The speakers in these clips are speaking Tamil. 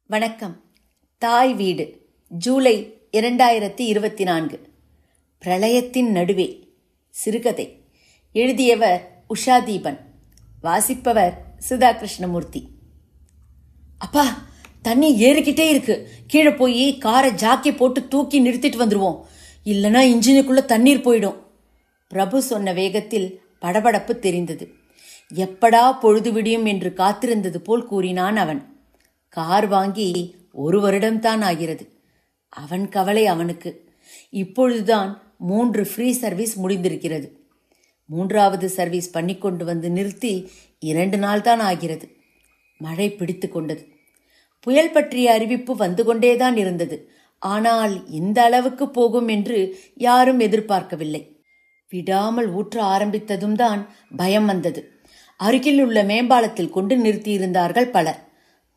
வணக்கம். தாய் வீடு, ஜூலை 2024. பிரளயத்தின் நடுவே. சிறுகதை. எழுதியவர் உஷா தீபன். வாசிப்பவர் சுதா கிருஷ்ணமூர்த்தி. அப்பா, தண்ணி ஏறிக்கிட்டே இருக்கு. கீழே போய் காரை ஜாக்கி போட்டு தூக்கி நிறுத்திட்டு வந்துருவோம், இல்லைன்னா இன்ஜினுக்குள்ள தண்ணீர் போயிடும். பிரபு சொன்ன வேகத்தில் படபடப்பு தெரிந்தது. எப்படா பொழுது விடியும் என்று காத்திருந்தது போல் கூறினான் அவன். கார் வாங்கி 1 வருடம்தான் ஆகிறது. அவன் கவலை அவனுக்கு. இப்பொழுதுதான் 3 ஃப்ரீ சர்வீஸ் முடிந்திருக்கிறது. 3வது சர்வீஸ் பண்ணி கொண்டு வந்து நிறுத்தி 2 நாள் தான் ஆகிறது. மழை பிடித்து கொண்டது. புயல் பற்றிய அறிவிப்பு வந்து கொண்டேதான் இருந்தது. ஆனால் இந்த அளவுக்கு போகும் என்று யாரும் எதிர்பார்க்கவில்லை. விடாமல் ஊற்ற ஆரம்பித்ததும் தான் பயம் வந்தது. அருகில் உள்ள மேம்பாலத்தில் கொண்டு நிறுத்தியிருந்தார்கள் பலர்.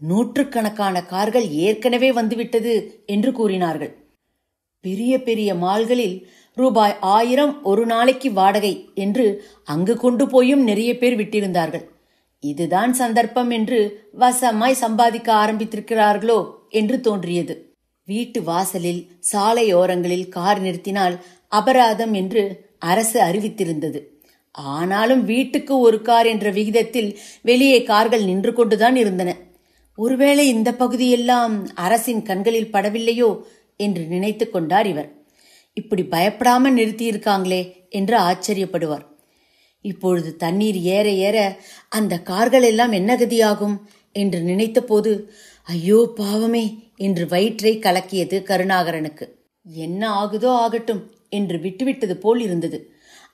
100கணக்கான கார்கள் ஏற்கனவே வந்துவிட்டது என்று கூறினார்கள். பெரிய பெரிய மால்களில் ரூபாய் 1000 ஒரு நாளைக்கு வாடகை என்று அங்கு கொண்டு போயும் நிறைய பேர் விட்டிருந்தார்கள். இதுதான் சந்தர்ப்பம் என்று வசமாய் சம்பாதிக்க ஆரம்பித்திருக்கிறார்களோ என்று தோன்றியது. வீட்டு வாசலில் சாலையோரங்களில் கார் நிறுத்தினால் அபராதம் என்று அரசு அறிவித்திருந்தது. ஆனாலும் வீட்டுக்கு ஒரு கார் என்ற விகிதத்தில் வெளியே கார்கள் நின்று கொண்டுதான் இருந்தன. ஒருவேளை இந்த பகுதியெல்லாம் அரசின் கண்களில் படவில்லையோ என்று நினைத்து கொண்டார் இவர். இப்படி பயப்படாமல் நிறுத்தியிருக்காங்களே என்று ஆச்சரியப்படுவார். இப்பொழுது தண்ணீர் ஏற ஏற அந்த கார்கள் எல்லாம் என்ன கதியாகும் என்று நினைத்த போது ஐயோ பாவமே என்று வயிற்றை கலக்கியது கருணாகரனுக்கு. என்ன ஆகுதோ ஆகட்டும் என்று விட்டுவிட்டது போல் இருந்தது.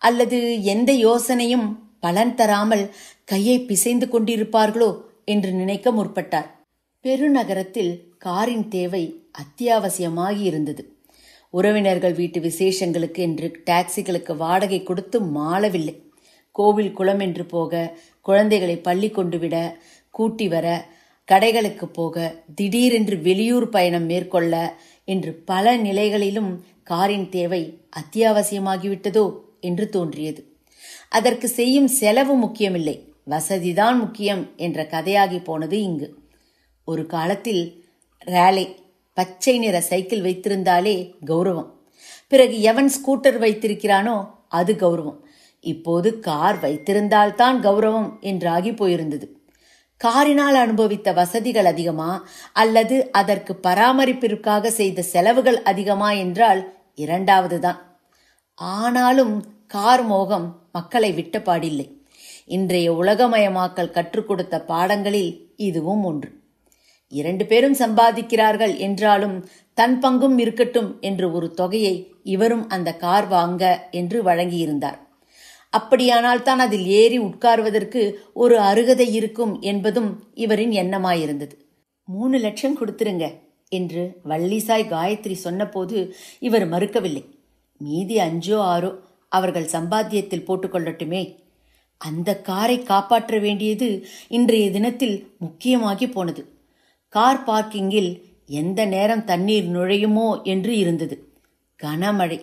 அல்லது எந்த யோசனையும் பலன் தராமல் கையை பிசைந்து கொண்டிருப்பார்களோ என்று நினைக்க முற்பட்டார். பெருநகரத்தில் காரின் தேவை அத்தியாவசியமாகி இருந்தது. உறவினர்கள் வீட்டு விசேஷங்களுக்கு என்று டாக்ஸிகளுக்கு வாடகை கொடுத்து மாளவில்லை. கோவில் குளம் என்று போக, குழந்தைகளை பள்ளி கொண்டு விட, கூட்டி வர, கடைகளுக்கு போக, திடீரென்று வெளியூர் பயணம் மேற்கொள்ள என்று பல நிலைகளிலும் காரின் தேவை அத்தியாவசியமாகிவிட்டதோ என்று தோன்றியது. அதற்கு செய்யும் செலவு முக்கியமில்லை, வசதிதான் முக்கியம் என்ற கதையாகி போனது இங்கு. ஒரு காலத்தில் ரேலே பச்சை நிற சைக்கிள் வைத்திருந்தாலே கௌரவம். பிறகு எவன் ஸ்கூட்டர் வைத்திருக்கிறானோ அது கௌரவம். இப்போது கார் வைத்திருந்தால்தான் கௌரவம் என்றாகி போயிருந்தது. காரினால் அனுபவித்த வசதிகள் அதிகமா அல்லது அதற்கு பராமரிப்பிற்காக செய்த செலவுகள் அதிகமா என்றால் 2வது தான். ஆனாலும் கார் மோகம் மக்களை விட்ட பாடில்லை. இன்றைய உலகமயமாக்கல் கற்றுக் கொடுத்த பாடங்களில் இதுவும் ஒன்று. 2 பேரும் சம்பாதிக்கிறார்கள் என்றாலும் தன் பங்கும் இருக்கட்டும் என்று ஒரு தொகையை இவரும் அந்த கார் வாங்க என்று வழங்கியிருந்தார். அப்படியானால் தான் அதில் ஏறி உட்கார்வதற்கு ஒரு அருகதை இருக்கும் என்பதும் இவரின் எண்ணமாயிருந்தது. 3 லட்சம் கொடுத்துருங்க என்று வள்ளிசாய் காயத்ரி சொன்னபோது இவர் மறுக்கவில்லை. மீதி 5ஓ 6ஓ அவர்கள் சம்பாத்தியத்தில் போட்டுக்கொள்ளட்டுமே. அந்த காரை காப்பாற்ற வேண்டியது இன்றைய தினத்தில் முக்கியமாகி போனது. கார் பார்க்கிங்கில் எந்த நேரம் தண்ணீர் நுழையுமோ என்று இருந்தது. கனமழை,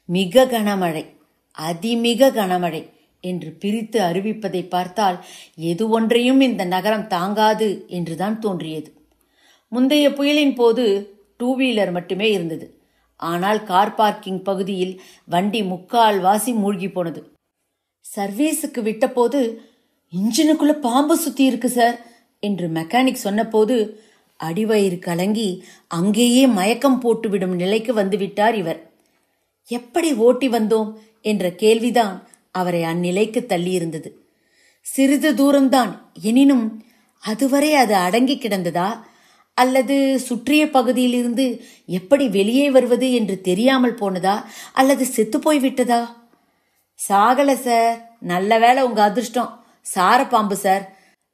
மிக கனமழை, அதிமிக கனமழை என்று பிரித்து அறிவிப்பதை பார்த்தால் எது ஒன்றையும் இந்த நகரம் தாங்காது என்றுதான் தோன்றியது. முந்தைய புயலின் போது 2 வீலர் மட்டுமே இருந்தது. ஆனால் கார் பார்க்கிங் பகுதியில் வண்டி 3/4 மூழ்கி போனது. சர்வீஸுக்கு விட்டபோது இன்ஜினுக்குள்ள பாம்பு சுத்தி இருக்கு சார் என்று மெக்கானிக் சொன்னபோது அடிவயிறு கலங்கி அங்கேயே மயக்கம் போட்டுவிடும் நிலைக்கு வந்துவிட்டார் இவர். எப்படி ஓட்டி வந்தோம் என்ற கேள்விதான் அவரை அந்நிலைக்கு தள்ளியிருந்தது. சிறிது தூரம்தான், எனினும் அதுவரை அது அடங்கி கிடந்ததா அல்லது சுற்றிய பகுதியிலிருந்து எப்படி வெளியே வருவது என்று தெரியாமல் போனதா அல்லது செத்து போய்விட்டதா? சாகல சார், நல்ல வேளை உங்க அதிர்ஷ்டம். சாரப்பாம்பு சார்,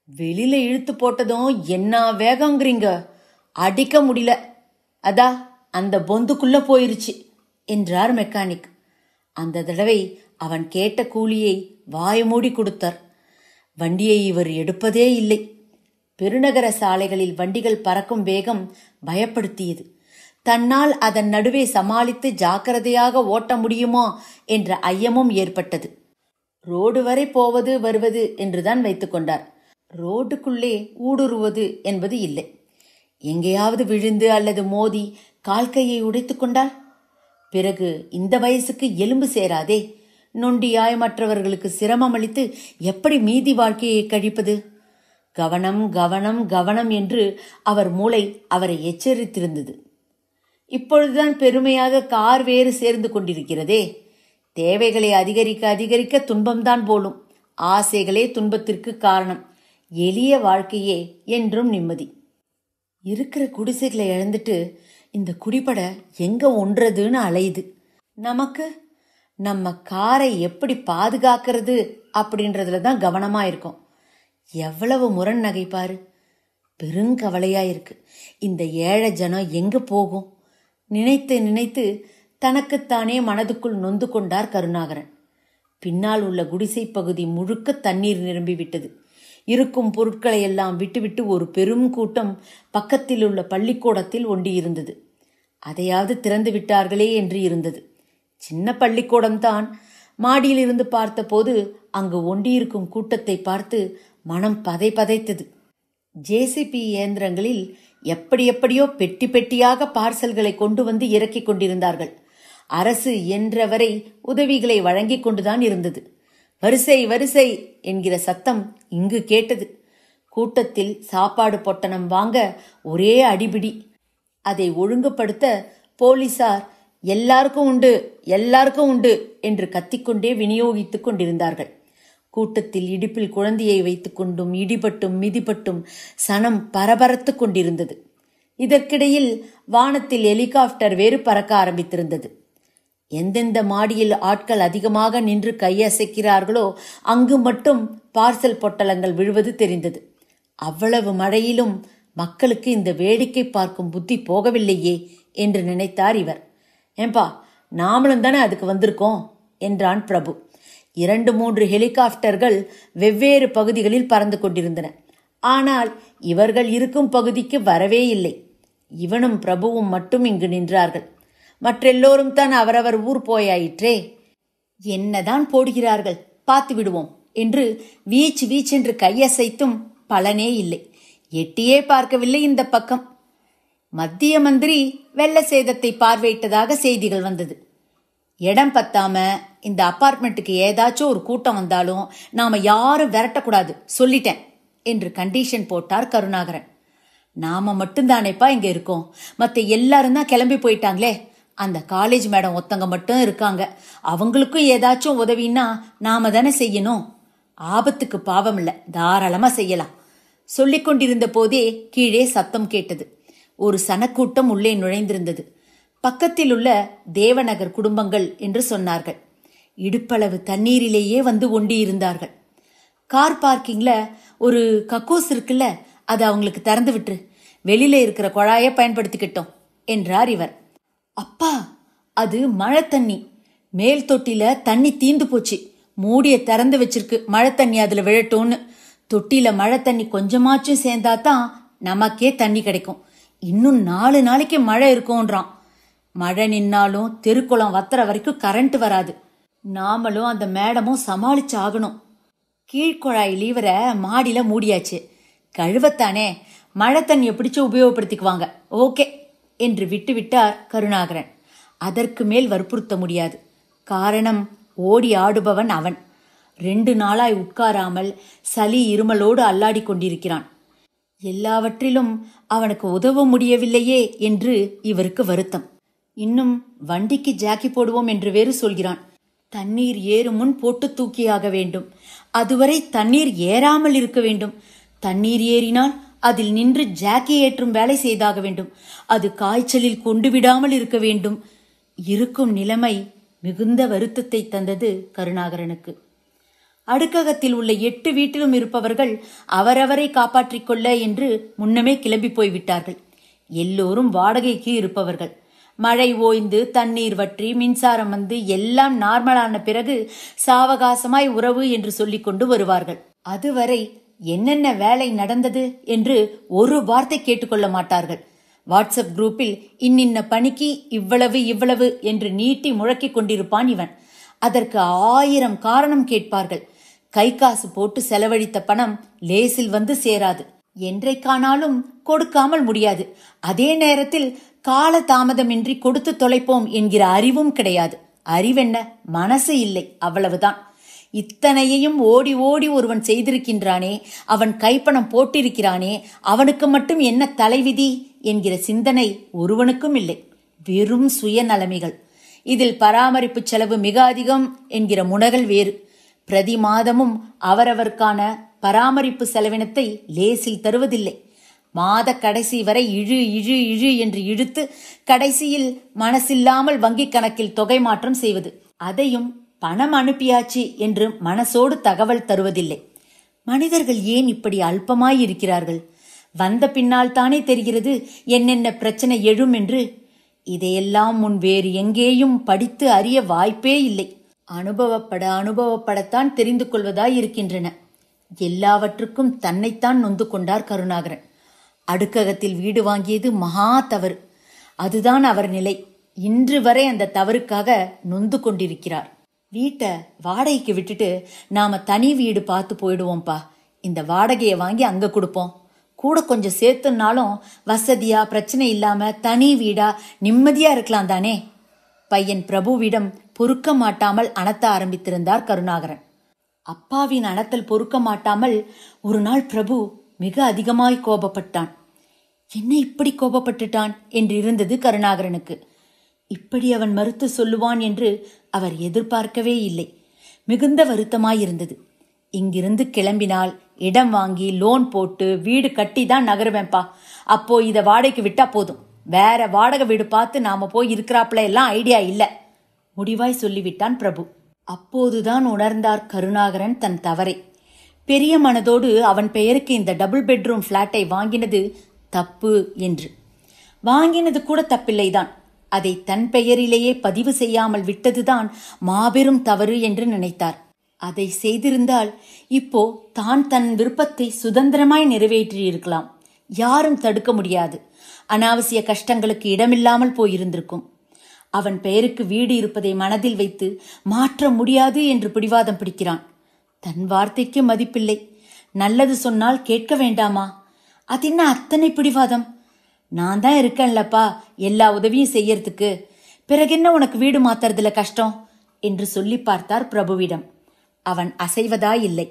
வெளியில இழுத்து போட்டதும் என்ன வேகங்கிறீங்க, அடிக்க முடியல, அதா அந்த பொந்துக்குள்ள போயிருச்சு என்றார் மெக்கானிக். அந்த தடவை அவன் கேட்ட கூலியை வாய் மூடி கொடுத்தார். வண்டியை இவர் எடுப்பதே இல்லை. பெருநகர சாலைகளில் வண்டிகள் பறக்கும் வேகம் பயப்படுத்தியது. தன்னால் அதன் நடுவே சமாளித்து ஜாக்கிரதையாக ஓட்ட முடியுமா என்ற ஐயமும் ஏற்பட்டது. ரோடு வரை போவது வருவது என்றுதான் வைத்துக் கொண்டார். ரோடுக்குள்ளே ஊடுருவது என்பது இல்லை. எங்கேயாவது விழுந்து அல்லது மோதி கால் கையை உடைத்து கொண்டால் பிறகு இந்த வயசுக்கு எலும்பு சேராதே. நொண்டியாய் மற்றவர்களுக்கு சிரமம் அளித்து எப்படி மீதி வாழ்க்கையை கழிப்பது? கவனம் கவனம் கவனம் என்று அவர் மூளை அவரை எச்சரித்திருந்தது. இப்பொழுதுதான் பெருமையாக கார் வேறு சேர்ந்து கொண்டிருக்கிறதே. தேவைகளை அதிகரிக்க அதிகரிக்க துன்பம்தான் போலும். ஆசைகளே துன்பத்திற்கு காரணம். எளிய வாழ்க்கையே என்றும் நிம்மதி. இருக்கிற குடிசைகளை இழந்துட்டு இந்த குடிபட எங்க ஒன்றதுன்னு அலையுது. நமக்கு நம்ம காரை எப்படி பாதுகாக்கிறது அப்படின்றதுல தான் கவனமா இருக்கும். எவ்வளவு முரண் நகைப்பாரு. பெருங்கவலையா இருக்கு. இந்த ஏழை ஜனம் எங்க போகும்? நினைத்து நினைத்து தனக்குத்தானே மனதுக்குள் நொந்து கொண்டார் கருணாகரன். பின்னால் உள்ள குடிசை பகுதி முழுக்க தண்ணீர் நிரம்பிவிட்டது. இருக்கும் பொருட்களை எல்லாம் விட்டுவிட்டு ஒரு பெரும் கூட்டம் பக்கத்தில் உள்ள பள்ளிக்கூடத்தில் ஒண்டியிருந்தது. அதையாவது திறந்து விட்டார்களே என்று இருந்தது. சின்ன பள்ளிக்கூடம்தான். மாடியிலிருந்து பார்த்தபோது அங்கு ஒண்டியிருக்கும் கூட்டத்தை பார்த்து மனம் பதை பதைத்தது. ஜேசிபி இயந்திரங்களில் எப்படி எப்படியோ பெட்டி பெட்டியாக பார்சல்களை கொண்டு வந்து இறக்கிக் கொண்டிருந்தார்கள். அரசு என்றவரை உதவிகளை வழங்கிக் கொண்டுதான் இருந்தது. வரிசை வரிசை என்கிற சத்தம் இங்கு கேட்டது. கூட்டத்தில் சாப்பாடு பொட்டணம் வாங்க ஒரே அடிபிடி. அதை ஒழுங்குபடுத்த போலீசார் எல்லாருக்கும் உண்டு எல்லாருக்கும் உண்டு என்று கத்திக்கொண்டே விநியோகித்துக் கொண்டிருந்தார்கள். கூட்டத்தில் இடுப்பில் குழந்தையை வைத்துக் கொண்டும் இடிபட்டும் மிதிப்பட்டும் சனம் பரபரத்து கொண்டிருந்தது. இதற்கிடையில் வானத்தில் ஹெலிகாப்டர் வேறு பறக்க ஆரம்பித்திருந்தது. எந்தெந்த மாடியில் ஆட்கள் அதிகமாக நின்று கையசைக்கிறார்களோ அங்கு மட்டும் பார்சல் பொட்டலங்கள் விழுவது தெரிந்தது. அவ்வளவு மழையிலும் மக்களுக்கு இந்த வேடிக்கை பார்க்கும் புத்தி போகவில்லையே என்று நினைத்தார் இவர். ஏம்பா, நாமளும் தானே அதுக்கு வந்திருக்கோம் என்றான் பிரபு. 2-3 ஹெலிகாப்டர்கள் வெவ்வேறு பகுதிகளில் பறந்து கொண்டிருந்தன. ஆனால் இவர்கள் இருக்கும் பகுதிக்கு வரவே இல்லை. இவனும் பிரபுவும் மட்டும் இங்கு நின்றார்கள். மற்றெல்லோரும் தான் அவரவர் ஊர் போயாயிற்றே. என்னதான் போடுகிறார்கள், பார்த்து விடுவோம் என்று வீச்சு வீச்சென்று கையசைத்தும் பலனே இல்லை. எட்டியே பார்க்கவில்லை இந்த பக்கம். மத்திய மந்திரி வெள்ள சேதத்தை பார்வையிட்டதாக செய்திகள் வந்தது. இடம் பத்தாம இந்த அபார்ட்மெண்ட்டுக்கு ஏதாச்சும் ஒரு கூட்டம் வந்தாலும் நாம யாரும் விரட்டக்கூடாது சொல்லிட்டேன் என்று கண்டிஷன் போட்டார் கருணாகரன். நாம மட்டும்தானேப்பா இங்க இருக்கோம், மத்த எல்லாரும் தான் கிளம்பி போயிட்டாங்களே. அந்த காலேஜ் மேடம் ஒத்தங்க மட்டும் இருக்காங்க. அவங்களுக்கும் ஏதாச்சும் உதவின்னா நாம தானே செய்யணும். ஆபத்துக்கு பாவம் இல்ல, தாராளமா செய்யலாம். சொல்லிக் கொண்டிருந்த போதே கீழே சத்தம் கேட்டது. ஒரு சனக்கூட்டம் உள்ளே நுழைந்திருந்தது. பக்கத்தில் உள்ள தேவநகர் குடும்பங்கள் என்று சொன்னார்கள். இடுப்பளவு தண்ணீரிலேயே வந்து ஒண்டியிருந்தார்கள். கார் பார்க்கிங்ல ஒரு கக்கூஸ் இருக்குல்ல, அது அவங்களுக்கு திறந்து விட்டுரு, வெளியில இருக்கிற குழாயை பயன்படுத்திக்கிட்டோம் என்றார் இவர். அப்பா, அது மழை தண்ணி. மேல் தொட்டில தண்ணி தீந்து போச்சு. மூடிய திறந்து வச்சிருக்கு, மழை தண்ணி அதுல விழட்டோன்னு. தொட்டில மழை தண்ணி கொஞ்சமாச்சும் சேர்ந்தாதான் நமக்கே தண்ணி கிடைக்கும். இன்னும் 4 நாளைக்கு மழை இருக்கும்ன்றான். மழை நின்னாலும் தெருக்குளம் வத்துற வரைக்கும் கரண்ட் வராது. நாமளும் அந்த மேடமும் சமாளிச்சு ஆகணும். கீழ்குழாய் லீவரை மாடியில மூடியாச்சு, கழுவத்தானே, மழை தண்ணியை பிடிச்சு உபயோகப்படுத்திக்குவாங்க, ஓகே என்று விட்டுவிட்டார் கருணாகரன். அதற்கு மேல் வற்புறுத்த முடியாது. காரணம், ஓடி ஆடுபவன் அவன். 2 நாளாய் உட்காராமல் சளி இருமலோடு அல்லாடி கொண்டிருக்கிறான். எல்லாவற்றிலும் அவனுக்கு உதவ முடியவில்லையே என்று இவருக்கு வருத்தம். இன்னும் வண்டிக்கு ஜாக்கி போடுவோம் என்று வேறு சொல்கிறான். தண்ணீர் ஏறும் முன் போட்டு தூக்கியாக வேண்டும். அதுவரை தண்ணீர் ஏறாமல் இருக்க வேண்டும். தண்ணீர் ஏறினால் அதில் நின்று ஜாக்கி ஏற்றும் வேலை செய்தாக வேண்டும். அது காய்ச்சலில் கொண்டு விடாமல் இருக்க வேண்டும். இருக்கும் நிலைமை மிகுந்த வருத்தத்தை தந்தது கருணாகரனுக்கு. அடுக்ககத்தில் உள்ள 8 வீட்டிலும் இருப்பவர்கள் அவரவரை காப்பாற்றிக் கொள்ள என்று முன்னமே கிளம்பி போய்விட்டார்கள். எல்லோரும் வாடகைக்கு இருப்பவர்கள். மழை ஓய்ந்து தண்ணீர் வற்றி மின்சாரம் வந்து எல்லாம் நார்மலான பிறகு சாவகாசமாய் உறவு என்று சொல்லிக் கொண்டு வருவார்கள். அதுவரை என்னென்ன வேலை நடந்தது என்று ஒரு வார்த்தை கேட்டுக்கொள்ள மாட்டார்கள். வாட்ஸ்அப் குரூப்பில் இன்னின்ன பணிக்கு இவ்வளவு இவ்வளவு என்று நீட்டி முழக்கிக் கொண்டிருப்பான் இவன். அதற்கு 1000 காரணம் கேட்பார்கள். கை காசு போட்டு செலவழித்த பணம் லேசில் வந்து சேராது. என்றைக்கானாலும் கொடுக்காமல் முடியாது. அதே நேரத்தில் கால தாமதமின்றி கொடுத்து தொலைப்போம் என்கிற அறிவும் கிடையாது. அறிவென்ன, மனசு இல்லை, அவ்வளவுதான். இத்தனையையும் ஓடி ஓடி ஒருவன் செய்திருக்கின்றானே, அவன் கைப்பணம் போட்டிருக்கிறானே, அவனுக்கு மட்டும் என்ன தலைவிதி என்கிற சிந்தனை ஒருவனுக்கும் இல்லை. வெறும் சுயநலமிகள். இதில் பராமரிப்பு செலவு மிக அதிகம் என்கிற முனகல் வேறு. பிரதி மாதமும் அவரவர்க்கான பராமரிப்பு செலவினத்தை லேசில் தருவதில்லை. மாத கடைசி வரை இழு இழு இழு என்று இழுத்து கடைசியில் மனசில்லாமல் வங்கிக் கணக்கில் தொகை மாற்றம் செய்வது. அதையும் பணம் அனுப்பியாச்சு என்று மனசோடு தகவல் தருவதில்லை. மனிதர்கள் ஏன் இப்படி அல்பமாயிருக்கிறார்கள்? வந்த பின்னால் தானே தெரிகிறது என்னென்ன பிரச்சனை எழும் என்று. இதையெல்லாம் முன் வேறு எங்கேயும் படித்து அறிய வாய்ப்பே இல்லை. அனுபவப்படத்தான் தெரிந்து கொள்வதாய் இருக்கின்றன. எல்லாவற்றுக்கும் தன்னைத்தான் நொந்து கொண்டார் கருணாகரன். அடுக்ககத்தில் வீடு வாங்கியது மகா தவறு. அதுதான் அவர் நிலை. இன்று வரை அந்த தவறுக்காக நொந்து கொண்டிருக்கிறார். வீட்டை வாடகைக்கு விட்டுட்டு நாம தனி வீடு பார்த்து போயிடுவோம்ப்பா. இந்த வாடகையை வாங்கி அங்க கொடுப்போம். கூட கொஞ்சம் சேர்த்துனாலும் வசதியா பிரச்சனை இல்லாம தனி வீடா நிம்மதியா இருக்கலாம் தானே. பையன் பிரபுவிடம் பொறுக்க மாட்டாமல் அணத்த ஆரம்பித்திருந்தார் கருணாகரன். அப்பாவின் அணத்தல் பொறுக்க மாட்டாமல் ஒரு நாள் பிரபு மிக அதிகமாய் கோபப்பட்டான். என்ன இப்படி கோபப்பட்டுட்டான் என்று இருந்தது கருணாகரனுக்கு. இப்படி அவன் மறுத்து சொல்லுவான் என்று அவர் எதிர்பார்க்கவே இல்லை. மிகுந்த வருத்தமாயிருந்தது. இங்கிருந்து கிளம்பினால் இடம் வாங்கி லோன் போட்டு வீடு கட்டி தான் நகருவேன்பா. அப்போ இதை வாடகைக்கு விட்டா போதும். வேற வாடகை வீடு பார்த்து நாம போய் இருக்கிறாப்புல எல்லாம் ஐடியா இல்ல, முடிவாய் சொல்லிவிட்டான் பிரபு. அப்போதுதான் உணர்ந்தார் கருணாகரன் தன் தவறை. பெரிய மனதோடு அவன் பெயருக்கு இந்த டபுள் பெட்ரூம் பிளாட்டை வாங்கினது தப்பு என்று. வாங்கினது கூட தப்பில்லைதான். அதை தன் பெயரிலேயே பதிவு செய்யாமல் விட்டதுதான் மாபெரும் தவறு என்று நினைத்தார். அதை செய்திருந்தால் இப்போ தான் தன் விருப்பத்தை சுதந்திரமாய் நிறைவேற்றியிருக்கலாம். யாரும் தடுக்க முடியாது. அனாவசிய கஷ்டங்களுக்கு இடமில்லாமல் போயிருந்திருக்கும். அவன் பெயருக்கு வீடு இருப்பதை மனதில் வைத்து மாற்ற முடியாது என்று பிடிவாதம் பிடிக்கிறான். தன் வார்த்தைக்கு மதிப்பில்லை. நல்லது சொன்னால் கேட்க வேண்டாமா? அது என்ன அத்தனை பிடிவாதம்? நான் தான் இருக்கேன்லப்பா எல்லா உதவியும் செய்யறதுக்கு, பிறகென்ன உனக்கு வீடு மாத்துறதுல கஷ்டம் என்று சொல்லி பார்த்தார் பிரபுவிடம். அவன் அசைவதாயில்லை.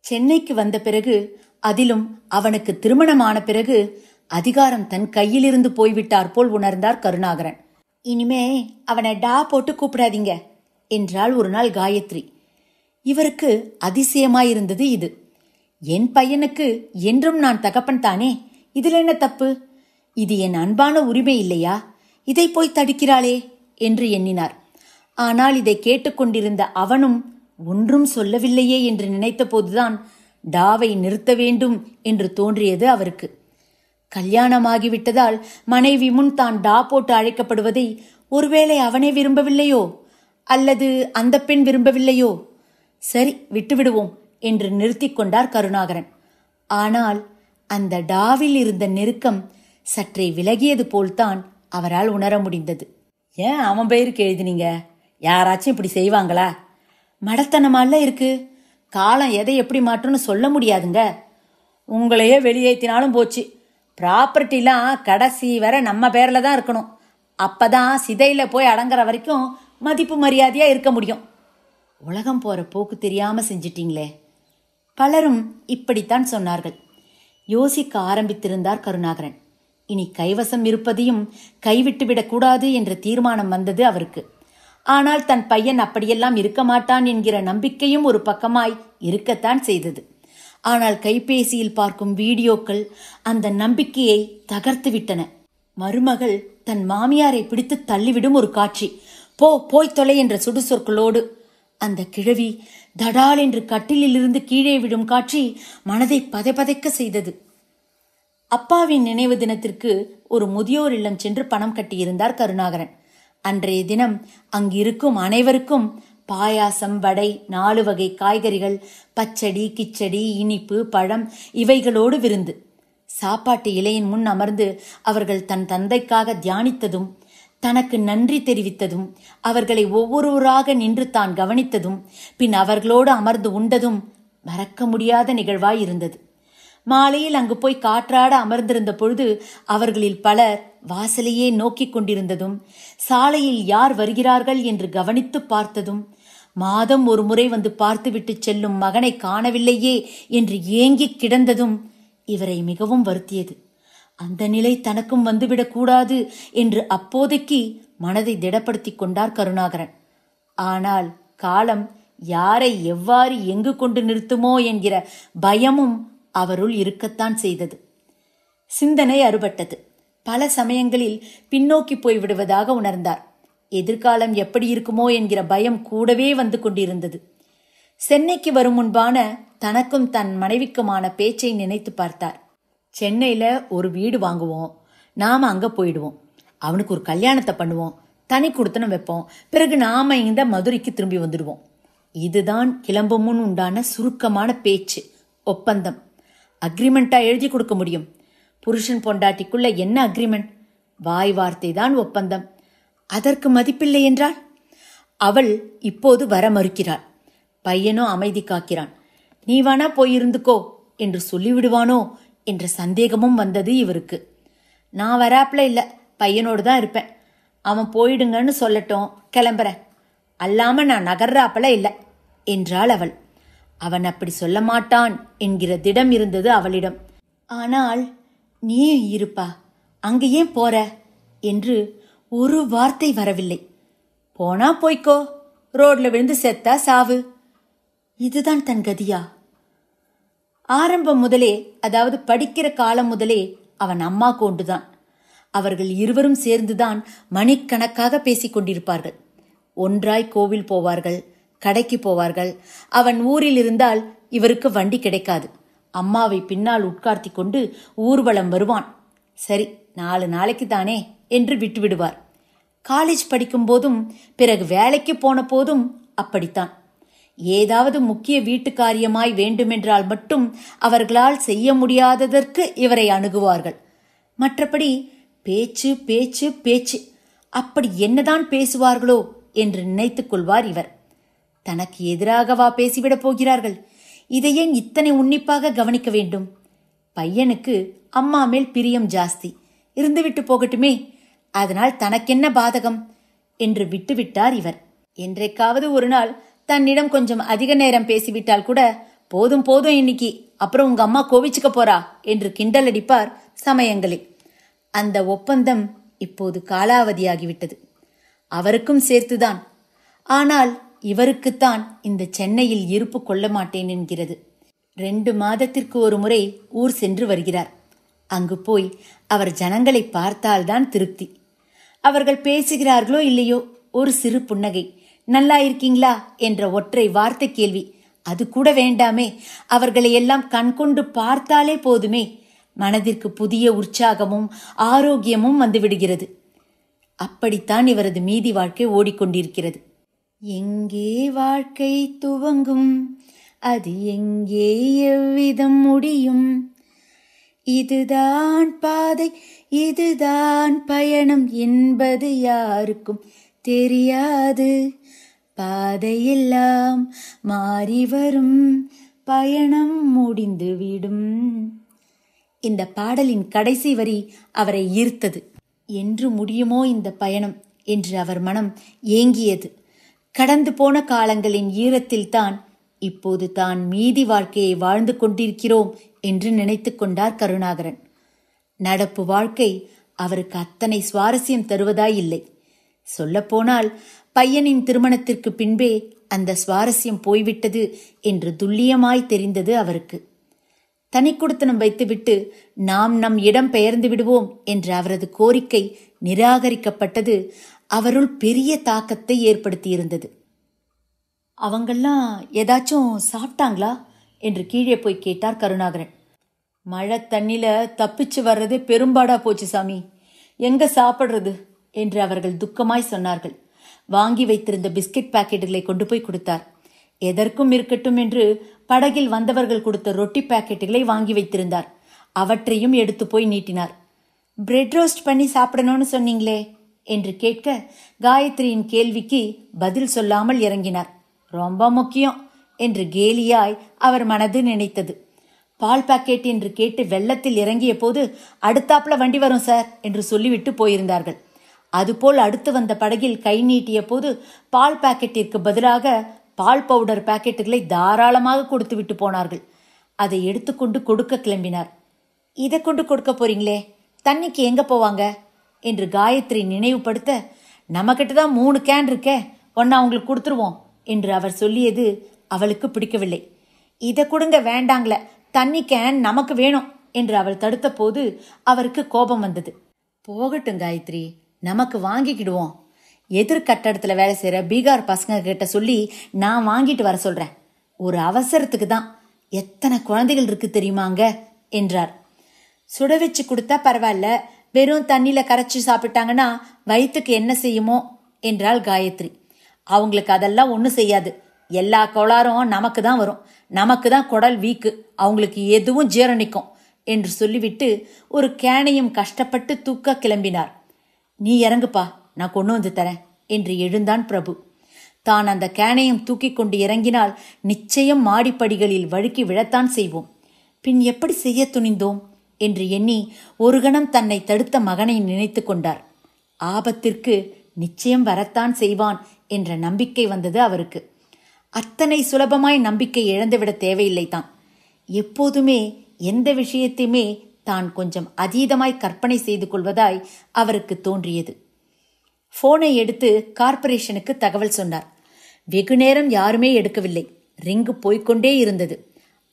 சென்னைக்கு வந்த பிறகு, அதிலும் அவனுக்கு திருமணமான பிறகு அதிகாரம் தன் கையிலிருந்து போய்விட்டார் போல் உணர்ந்தார் கருணாகரன். இனிமே அவனை டா போட்டு கூப்பிடாதீங்க என்றாள் ஒரு நாள் காயத்ரி. இவருக்கு அதிசயமாயிருந்தது இது. என் பையனுக்கு என்றும் நான் தகப்பன் தானே, இதில் என்ன தப்பு? இது என் அன்பான உரிமை இல்லையா? இதை போய் தடுக்கிறாளே என்று எண்ணினார். ஆனால் இதை கேட்டுக்கொண்டிருந்த அவனும் ஒன்றும் சொல்லவில்லையே என்று நினைத்த போதுதான் டாவை நிறுத்த வேண்டும் என்று தோன்றியது அவருக்கு. கல்யாணமாகிவிட்டதால் மனைவி முன் தான் டா போட்டு அழைக்கப்படுவதை ஒருவேளை அவனே விரும்பவில்லையோ, அல்லது அந்த பெண் விரும்பவில்லையோ? சரி, விட்டுவிடுவோம் என்று நிறுத்தி கொண்டார் கருணாகரன். ஆனால் அந்த டாவில் இருந்த நெருக்கம் சற்றே விலகியது போல்தான் அவரால் உணர முடிந்தது. ஏன் அவன் பெயருக்கு எழுதினீங்க? யாராச்சும் இப்படி செய்வாங்களா? மடத்தனமால இருக்கு. காலம் எதை எப்படி மாற்றும்னு சொல்ல முடியாதுங்க. உங்களையே வெளியேற்றினாலும் போச்சு. ப்ராப்பர்ட்டிலாம் கடைசி வரை நம்ம பேர்ல தான் இருக்கணும். அப்பதான் சிதையில போய் அடங்குற வரைக்கும் மதிப்பு மரியாதையா இருக்க முடியும். உலகம் போற போக்கு தெரியாம செஞ்சிட்டீங்களே. பலரும் இப்படித்தான் சொன்னார்கள். யோசிக்க ஆரம்பித்திருந்தார் கருணாகரன். இனி கைவசம் இருப்பதையும் கைவிட்டுவிடக் கூடாது என்ற தீர்மானம் வந்தது அவருக்கு. ஆனால் தன் பையன் அப்படியெல்லாம் இருக்க மாட்டான் என்கிற நம்பிக்கையும் ஒரு பக்கமாய் இருக்கத்தான் செய்தது. ஆனால் கைபேசியில் பார்க்கும் வீடியோக்கள் அந்த நம்பிக்கையை தகர்த்து விட்டன. மருமகள் தன் மாமியாரை பிடித்து தள்ளிவிடும் ஒரு காட்சி. போய் தொலை என்ற சுடுசொற்களோடு அந்த கிழவி தடால் என்று கட்டிலிருந்து கீழே விடும் காட்சி மனதை பதைபதைக்க செய்தது. அப்பாவின் நினைவு தினத்திற்கு ஒரு முதியோர் இல்லம் சென்று பணம் கட்டியிருந்தார் கருணாகரன். அன்றைய தினம் அங்கிருக்கும் அனைவருக்கும் பாயாசம், வடை, 4 வகை காய்கறிகள், பச்சடி, கிச்சடி, இனிப்பு, பழம் இவைகளோடு விருந்து. சாப்பாட்டு இலையின் முன் அமர்ந்து அவர்கள் தன் தந்தைக்காக தியானித்ததும், தனக்கு நன்றி தெரிவித்ததும், அவர்களை ஒவ்வொருவராக நின்று தான் கவனித்ததும், பின் அவர்களோடு அமர்ந்து உண்டதும் மறக்க முடியாத நிகழ்வாயிருந்தது. மாலையில் அங்கு போய் காற்றாட அமர்ந்திருந்த பொழுது அவர்களில் பலர் வாசலையே நோக்கிக் கொண்டிருந்ததும், சாலையில் யார் வருகிறார்கள் என்று கவனித்து பார்த்ததும், மாதம் ஒரு முறை வந்து பார்த்துவிட்டு செல்லும் மகனை காணவில்லையே என்று ஏங்கிக் கிடந்ததும் இவரை மிகவும் வருத்தியது. அந்த நிலை தனக்கும் வந்துவிடக்கூடாது என்று அப்போதைக்கு மனதை திடப்படுத்திக் கொண்டார் கருணாகரன். ஆனால் காலம் யாரை எவ்வாறு எங்கு கொண்டு நிறுத்துமோ என்கிற பயமும் அவருள் இருக்கத்தான் செய்தது. சிந்தனை அறுபட்டது. பல சமயங்களில் பின்னோக்கி போய்விடுவதாக உணர்ந்தார். எதிர்காலம் எப்படி இருக்குமோ என்கிற பயம் கூடவே வந்து கொண்டிருந்தது. சென்னைக்கு வரும் முன்பான தனக்கும் தன் மனைவிக்குமான பேச்சை நினைத்து பார்த்தார். சென்னையில ஒரு வீடு வாங்குவோம், நாம அங்க போயிடுவோம், அவனுக்கு ஒரு கல்யாணத்தை பண்ணுவோம், தனி கொடுத்தனம் வைப்போம், பிறகு நாம இந்த மதுரைக்கு திரும்பி வந்துடுவோம். இதுதான் கிளம்பும் முன் உண்டான சுருக்கமான பேச்சு, ஒப்பந்தம். அக்ரிமெண்டா எழுதி கொடுக்க முடியும். புருஷன் பொண்டாட்டிக்குள்ள என்ன அக்ரிமெண்ட்? வாய் வார்த்தை தான் ஒப்பந்தம். அதற்கு மதிப்பில்லை என்றால்? அவள் இப்போது வர மறுக்கிறாள். பையனோ அமைதி காக்கிறான். நீ வேணா போயிருந்துக்கோ என்று சொல்லிவிடுவானோ என்ற சந்தேகமும் வந்தது இவருக்கு. நான் வராப்புல இல்ல, பையனோடு தான் இருப்பேன். அவன் போயிடுங்கன்னு சொல்லட்டும், கிளம்புறேன். அல்லாம நான் நகர்றாப்பல இல்ல என்றாள் அவள். அவன் அப்படி சொல்ல மாட்டான் என்கிற திடம் இருந்தது அவளிடம். ஆனால் நீயும் இருப்பா, அங்க ஏன் போற என்று ஒரு வார்த்தை வரவில்லை. போனா போய்க்கோ, ரோட்ல விழுந்து செத்தா சாவு. இதுதான் தன் கதியா? ஆரம்பம் முதலே, அதாவது படிக்கிற காலம் முதலே அவன் அம்மா கொண்டுதான். அவர்கள் இருவரும் சேர்ந்துதான் மணிக்கணக்காக பேசிக் கொண்டிருப்பார்கள். ஒன்றாய் கோவில் போவார்கள், கடைக்கு போவார்கள். அவன் ஊரில் இருந்தால் இவருக்கு வண்டி கிடைக்காது. அம்மாவை பின்னால் உட்கார்த்தி கொண்டு ஊர்வலம் வருவான். சரி, 4 நாளைக்கு தானே என்று விட்டுவிடுவார். காலேஜ் படிக்கும் போதும் பிறகு வேலைக்கு போன போதும் அப்படித்தான். ஏதாவது முக்கிய வீட்டு காரியமாய் வேண்டுமென்றால் மட்டும் அவர்களால் செய்ய முடியாததற்கு இவரை அணுகுவார்கள். மற்றபடி பேச்சு பேச்சு பேச்சு. அப்படி என்னதான் பேசுவார்களோ என்று நினைத்துக் கொள்வார் இவர். தனக்கு எதிராகவா பேசிவிடப் போகிறார்கள்? இதை ஏன் இத்தனை உன்னிப்பாக கவனிக்க வேண்டும்? பையனுக்கு அம்மா மேல் பிரியம் ஜாஸ்தி, இருந்துவிட்டு போகட்டுமே, அதனால் தனக்கென்ன பாதகம் என்று விட்டுவிட்டார் இவர். என்றைக்காவது ஒரு நாள் தன்னிடம் கொஞ்சம் அதிக நேரம் பேசிவிட்டால் கூட, போதும் போதும் இன்னைக்கு, அப்புறம் உங்க அம்மா கோவிச்சுக்க போறா என்று கிண்டல் அடிப்பார் சமயங்களில். அந்த ஒப்பந்தம் இப்போது காலாவதியாகிவிட்டது. அவருக்கும் சேர்த்துதான். ஆனால் இவருக்குத்தான் இந்த சென்னையில் இருப்பு கொள்ள மாட்டேன் என்கிறது. 2 மாதத்திற்கு ஒரு முறை ஊர் சென்று வருகிறார். அங்கு போய் அவர் ஜனங்களை பார்த்தால்தான் திருப்தி. அவர்கள் பேசுகிறார்களோ இல்லையோ, ஒரு சிறு புன்னகை, நல்லா இருக்கீங்களா என்ற ஒற்றை வார்த்தை கேள்வி, அது கூட வேண்டாமே, அவர்களை எல்லாம் கண்கொண்டு பார்த்தாலே போதுமே, மனதிற்கு புதிய உற்சாகமும் ஆரோக்கியமும் வந்துவிடுகிறது. அப்படித்தான் இவரது மீதி வாழ்க்கை ஓடிக்கொண்டிருக்கிறது. எங்கே வாழ்க்கை துவங்கும், அது எங்கே எவ்விதம் முடியும், இதுதான் பாதை, இதுதான் பயணம் என்பது யாருக்கும் தெரியாது, பாதையெல்லாம் மாறி வரும், பயணம் முடிந்துவிடும். இந்த பாடலின் கடைசி வரி அவரை ஈர்த்தது. என்று முடியுமோ இந்த பயணம் என்று அவர் மனம் ஏங்கியது. கடந்து போன காலங்களின் ஈரத்தில்தான் இப்போது தான் மீதி வாழ்க்கையை வாழ்ந்து கொண்டிருக்கிறோம் என்று நினைத்து கொண்டார் கருணாகரன். நடப்பு வாழ்க்கை அவருக்கு அத்தனை சுவாரஸ்யம் தருவதாய் இல்லை. சொல்லப்போனால் பையனின் திருமணத்திற்கு பின்பே அந்த சுவாரஸ்யம் போய்விட்டது என்று துல்லியமாய் தெரிந்தது அவருக்கு. தனி குடித்தனம் வைத்துவிட்டு நாம் நம் இடம் பெயர்ந்து விடுவோம் என்ற அவரது கோரிக்கை நிராகரிக்கப்பட்டது அவருள் பெரிய தாக்கத்தை ஏற்படுத்தியிருந்தது. அவங்கெல்லாம் ஏதாச்சும் சாப்பிட்டாங்களா என்று கீழே போய் கேட்டார் கருணாகரன். மழை தண்ணில தப்பிச்சு வர்றதே பெரும்பாடா போச்சு சாமி, எங்க சாப்பிடுறது என்று அவர்கள் துக்கமாய் சொன்னார்கள். வாங்கி வைத்திருந்த பிஸ்கட் பாக்கெட்டுகளை கொண்டு போய் கொடுத்தார். எதற்கும் இருக்கட்டும் என்று படகில் வந்தவர்கள் கொடுத்த ரொட்டி பாக்கெட்டுகளை வாங்கி வைத்திருந்தார். அவற்றையும் எடுத்து போய் நீட்டினார். பிரெட் ரோஸ்ட் பண்ணி சாப்பிடணும்னு சொன்னீங்களே என்று கேட்க, காயத்ரியின் கேள்விக்கு பதில் சொல்லாமல் இறங்கினார். ரொம்ப முக்கியம் என்று கேலியாய் அவர் மனது நினைத்தது. பால் பாக்கெட் என்று கேட்டு வெள்ளத்தில் இறங்கிய போது அடுத்தாப்புல வண்டி வரும் சார் என்று சொல்லிவிட்டு போயிருந்தார்கள். அதுபோல் அடுத்து வந்த படகில் கை நீட்டிய போது பால் பாக்கெட்டிற்கு பதிலாக பால் பவுடர் பாக்கெட்டுகளை தாராளமாக கொடுத்து விட்டு போனார்கள். அதை எடுத்துக்கொண்டு கொடுக்க கிளம்பினார். இதை கொண்டு கொடுக்க போறீங்களே, தண்ணிக்கு எங்க போவாங்க என்று காயத்ரி நினைவுபடுத்த, நம்மகிட்ட தான் 3 கேன் இருக்கே, ஒன்னா அவங்களுக்கு கொடுத்துருவோம் என்று அவர் சொல்லியது அவளுக்கு பிடிக்கவில்லை. இதை கொடுங்க, வேண்டாங்கள, தண்ணி கேன் நமக்கு வேணும் என்று அவள் தடுத்த போது அவருக்கு கோபம் வந்தது. போகட்டும் காயத்ரி, நமக்கு வாங்கிக்கிடுவோம். எதிர் கட்டடத்துல வேலை செய்யற பீகார் பசங்க கிட்ட சொல்லி நான் வாங்கிட்டு வர சொல்றேன். ஒரு அவசரத்துக்கு தான். எத்தனை குழந்தைகள் இருக்கு தெரியுமாங்க என்றார். சுட வச்சு கொடுத்தா பரவாயில்ல, வெறும் தண்ணியில கரைச்சி சாப்பிட்டாங்கன்னா வயிற்றுக்கு என்ன செய்யுமோ என்றாள் காயத்ரி. அவங்களுக்கு அதெல்லாம் ஒன்றும் செய்யாது. எல்லா கோளாறும் நமக்கு தான் வரும். நமக்கு தான் குடல் வீக்கு, அவங்களுக்கு எதுவும் ஜீரணிக்கும் என்று சொல்லிவிட்டு ஒரு கேனையும் கஷ்டப்பட்டு தூக்க கிளம்பினார். நீ இறங்குப்பா, நான் கொண்டு வந்து தரேன் என்று எழுந்தான் பிரபு. தான் அந்த கேனையும் தூக்கி கொண்டு இறங்கினால் நிச்சயம் மாடிப்படிகளில் வழுக்கி விழத்தான் செய்வோம். பின் எப்படி செய்ய துணிந்தோம் என்று எண்ணி ஒரு கணம் தன்னை தடுத்த மகனை நினைத்து கொண்டார். ஆபத்திற்கு நிச்சயம் வரத்தான் செய்வான் என்ற நம்பிக்கை வந்தது அவருக்கு. அத்தனை சுலபமாய் நம்பிக்கை இழந்துவிட தேவையில்லை தான். எப்போதுமே எந்த விஷயத்தையுமே தான் கொஞ்சம் அதீதமாய் கற்பனை செய்து கொள்வதாய் அவருக்கு தோன்றியது. போனை எடுத்து கார்ப்பரேஷனுக்கு தகவல் சொன்னார். வெகு நேரம் யாருமே எடுக்கவில்லை. ரிங்கு போய்கொண்டே இருந்தது.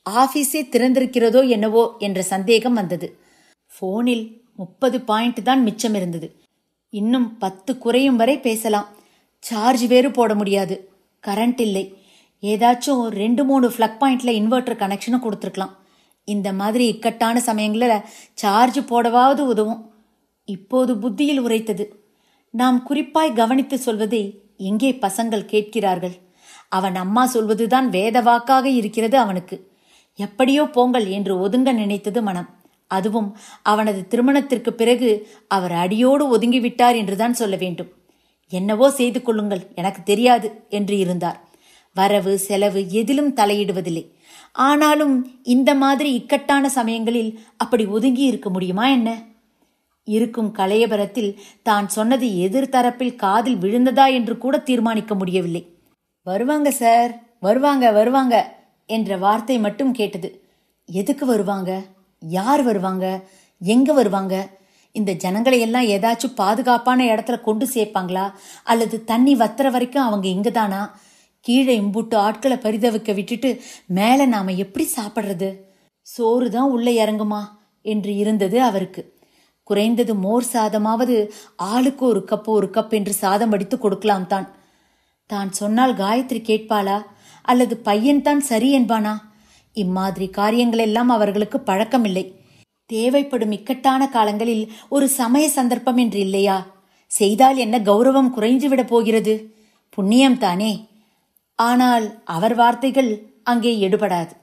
ஆபீஸே திறந்திருக்கிறதோ என்னவோ என்ற சந்தேகம் வந்தது. போனில் 30 பாயிண்ட் தான் மிச்சம் இருந்தது. இன்னும் 10 குறையும் வரை பேசலாம். சார்ஜ் வேறு போட முடியாது. கரண்ட் இல்லை. ஏதாச்சும் 2-3 பிளக் பாயிண்ட்ல இன்வெர்டர் கனெக்ஷனும் கொடுத்துருக்கலாம். இந்த மாதிரி இக்கட்டான சமயங்களில் சார்ஜ் போடவாவது உதவும். இப்போது புத்தியில் உரைத்தது. நாம் குறிப்பாய் கவனித்து சொல்வதை எங்கே பசங்கள் கேட்கிறார்கள்? அவன் அம்மா சொல்வதுதான் வேத வாக்காக இருக்கிறது அவனுக்கு. எப்படியோ போங்கள் என்று ஒதுங்க நினைத்தது மனம். அதுவும் அவனது திருமணத்திற்கு பிறகு அவர் அடியோடு ஒதுங்கிவிட்டார் என்றுதான் சொல்ல வேண்டும். என்னவோ செய்து கொள்ளுங்கள், எனக்கு தெரியாது என்று இருந்தார். வரவு செலவு எதிலும் தலையிடுவதில்லை. ஆனாலும் இந்த மாதிரி இக்கட்டான சமயங்களில் அப்படி ஒதுங்கி இருக்க முடியுமா என்ன? இருக்கும் கலையபரத்தில் தான் சொன்னது எதிர்த்தரப்பில் காதில் விழுந்ததா என்று கூட தீர்மானிக்க முடியவில்லை. வருவாங்க சார், வருவாங்க வருவாங்க என்ற வார்த்தை மட்டும் கேட்டது. எதுக்கு வருவாங்க? யார் வருவாங்க? எங்க வருவாங்க? இந்த ஜனங்களை எல்லாம் ஏதாச்சும் பாதுகாப்பான இடத்துல கொண்டு சேர்ப்பாங்களா? அல்லது தண்ணி வத்துற வரைக்கும் அவங்க இங்கதானா? கீழே இம்புட்டு ஆட்களை பரிதவிக்க விட்டுட்டு மேல நாம எப்படி சாப்பிடுறது? சோறு தான் உள்ள இறங்குமா என்று இருந்தது அவருக்கு. குறைந்தது மோர் சாதமாவது ஆளுக்கு ஒரு கப் என்று சாதம் அடித்து கொடுக்கலாம் தான். தான் சொன்னால் காயத்ரி கேட்பாளா? அல்லது பையன் தான் சரி என்பானா? இம்மாதிரி காரியங்களெல்லாம் அவர்களுக்கு பழக்கமில்லை. தேவைப்படும் இக்கட்டான காலங்களில் ஒரு சமய சந்தர்ப்பம் என்று இல்லையா? செய்தால் என்ன கௌரவம் குறைந்துவிட போகிறது? புண்ணியம் தானே. ஆனால் அவர் வார்த்தைகள் அங்கே எடுபடாது.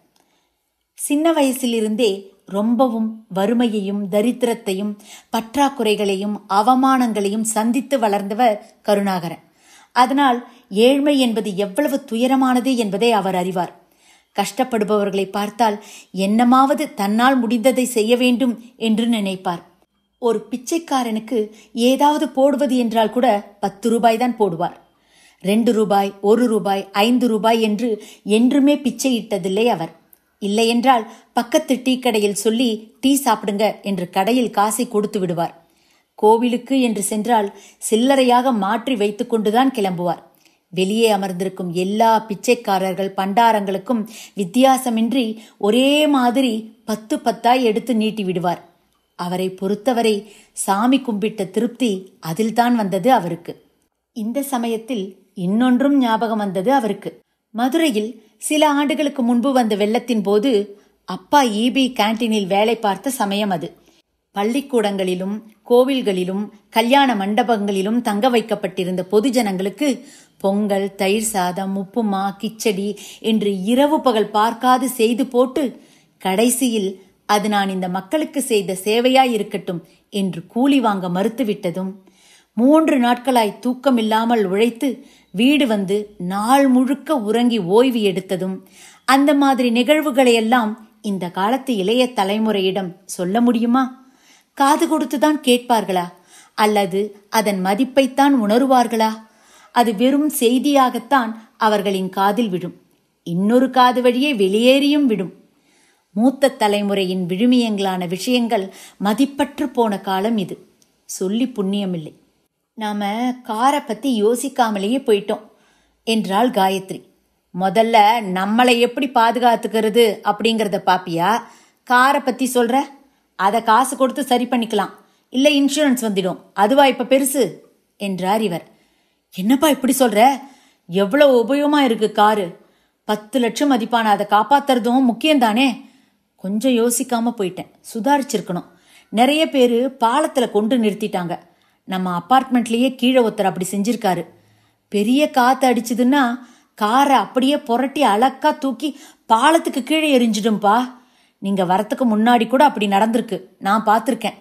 சின்ன வயசிலிருந்தே ரொம்பவும் வறுமையையும் தரித்திரத்தையும் பற்றாக்குறைகளையும் அவமானங்களையும் சந்தித்து வளர்ந்தவர் கருணாகரன். அதனால் ஏழ்மை என்பது எவ்வளவு துயரமானது என்பதை அவர் அறிவார். கஷ்டப்படுபவர்களை பார்த்தால் என்னமாவது தன்னால் முடிந்ததை செய்ய வேண்டும் என்று நினைப்பார். ஒரு பிச்சைக்காரனுக்கு ஏதாவது போடுவது என்றால் கூட 10 ரூபாய் தான் போடுவார். 2 ரூபாய், 1 ரூபாய், 5 ரூபாய் என்று என்றுமே பிச்சையிட்டதில்லை அவர். இல்லையென்றால் பக்கத்து டீ கடையில் சொல்லி டீ சாப்பிடுங்க என்று கடையில் காசை கொடுத்து விடுவார். கோவிலுக்கு என்று சென்றால் சில்லறையாக மாற்றி வைத்துக் கொண்டுதான் கிளம்புவார். வெளியே அமர்ந்திருக்கும் எல்லா பிச்சைக்காரர்கள் பண்டாரங்களுக்கும் வித்தியாசமின்றி ஒரே மாதிரி 10 எடுத்து நீட்டி விடுவார். அவரை பொறுத்தவரை சாமி கும்பிட்ட திருப்தி அதில்தான் வந்தது அவருக்கு. இந்த சமயத்தில் இன்னொன்றும் ஞாபகம் வந்தது அவருக்கு. மதுரையில் சில ஆண்டுகளுக்கு முன்பு வந்த வெள்ளத்தின் போது அப்பா ஈபி கேன்டீனில் வேலை பார்த்த சமயம் அது. பள்ளிக்கூடங்களிலும் கோவில்களிலும் கல்யாண மண்டபங்களிலும் தங்க வைக்கப்பட்டிருந்த பொதுஜனங்களுக்கு பொங்கல், தயிர் சாதம், உப்புமா, கிச்சடி என்று இரவு பகல் பார்க்காது செய்து போட்டு கடைசியில் அது நான் இந்த மக்களுக்கு செய்த சேவையாயிருக்கட்டும் என்று கூலி வாங்க மறுத்துவிட்டதும், 3 நாட்களாய் தூக்கமில்லாமல் உழைத்து வீடு வந்து நாள் முழுக்க உறங்கி ஓய்வு எடுத்ததும், அந்த மாதிரி நிகழ்வுகளையெல்லாம் இந்த காலத்து இளைய தலைமுறையிடம் சொல்ல முடியுமா? காது கொடுத்துதான் கேட்பார்களா, அல்லது அதன் மதிப்பைத்தான் உணருவார்களா? அது வெறும் செய்தியாகத்தான் அவர்களின் காதில் விடும், இன்னொரு காது வழியே வெளியேறியும் விடும். மூத்த தலைமுறையின் விழுமியங்களான விஷயங்கள் மதிப்பற்று போன காலம் இது. சொல்லி புண்ணியமில்லை. நாம காரை பத்தி யோசிக்காமலேயே போயிட்டோம் என்றாள் காயத்ரி. முதல்ல நம்மளை எப்படி பாதுகாத்துக்கிறது அப்படிங்கறத பாப்பியா? காரை பத்தி சொல்ற? அதை காசு கொடுத்து சரி பண்ணிக்கலாம், இல்ல இன்சூரன்ஸ் வந்துடும், அதுவா இப்ப பெருசு என்றார் இவர். என்னப்பா இப்படி சொல்ற? எவ்வளவு உபயோகமா இருக்கு காரு. 10 லட்சம் மதிப்பான அதை காப்பாத்துறதும் முக்கியம்தானே. கொஞ்சம் யோசிக்காம போயிட்டேன், சுதாரிச்சிருக்கணும். நிறைய பேரு பாலத்துல கொண்டு நிறுத்திட்டாங்க. நம்ம அப்பார்ட்மெண்ட்லயே கீழே ஒருத்தர் அப்படி செஞ்சிருக்காரு. பெரிய காத்து அடிச்சதுன்னா காரை அப்படியே புரட்டி அழக்கா தூக்கி பாலத்துக்கு கீழே எரிஞ்சிடும்பா. நீங்க வரத்துக்கு முன்னாடி கூட அப்படி நடந்திருக்கு, நான் பார்த்திருக்கேன்.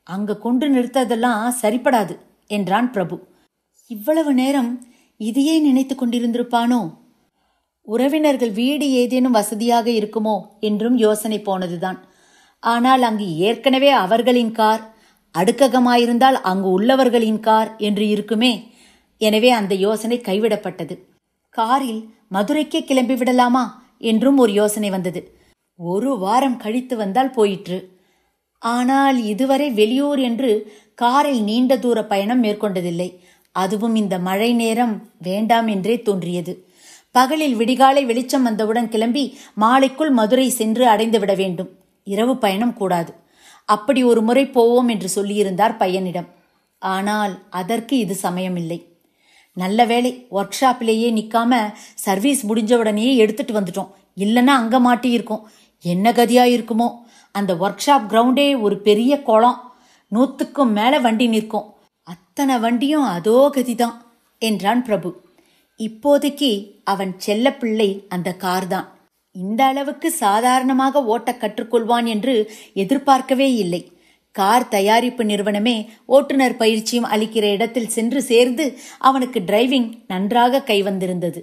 அங்க கொண்டு நிறுத்ததெல்லாம் சரிப்படாது என்றான் பிரபு. இவ்வளவு நேரம் இதையே நினைத்து கொண்டிருந்திருப்பானோ? உறவினர்கள் வீடு ஏதேனும் வசதியாக இருக்குமோ என்றும் யோசனை போனதுதான். ஆனால் அங்கு ஏற்கனவே அவர்களின் கார், அடுக்ககமாயிருந்தால் அங்கு உள்ளவர்களின் கார் என்று இருக்குமே. எனவே அந்த யோசனை கைவிடப்பட்டது. காரில் மதுரைக்கே கிளம்பி விடலாமா என்றும் ஒரு யோசனை வந்தது. 1 வாரம் கழித்து வந்தால் போயிற்று. ஆனால் இதுவரை வெளியூர் என்று காரில் நீண்ட தூர பயணம் மேற்கொண்டதில்லை. அதுவும் இந்த மழை நேரம் வேண்டாம் என்றே தோன்றியது. பகலில் விடிகாலை வெளிச்சம் வந்தவுடன் கிளம்பி மாலைக்குள் மதுரை சென்று அடைந்து விட வேண்டும். இரவு பயணம் கூடாது. அப்படி ஒரு முறை போவோம் என்று சொல்லியிருந்தார் பையனிடம். ஆனால் அதற்கு இது சமயமில்லை. நல்ல வேளை ஒர்க் ஷாப்பிலேயே நிக்காம சர்வீஸ் முடிஞ்சவுடனே எடுத்துட்டு வந்துட்டோம். இல்லைன்னா அங்க மாட்டி இருக்கும். என்ன கதியா இருக்குமோ. அந்த ஒர்க் ஷாப் கிரவுண்டே ஒரு பெரிய குளம். 100க்கும் மேல வண்டி நிற்கும். அத்தனை வண்டியும் அதோ கதிதான் என்றான் பிரபு. இப்போதைக்கு அவன் செல்ல பிள்ளை அந்த கார் தான். இந்த அளவுக்கு சாதாரணமாக ஓட்ட கற்றுக்கொள்வான் என்று எதிர்பார்க்கவே இல்லை. கார் தயாரிப்பு நிறுவனமே ஓட்டுநர் பயிற்சியும் அளிக்கிற இடத்தில் சென்று சேர்ந்து அவனுக்கு டிரைவிங் நன்றாக கைவந்திருந்தது.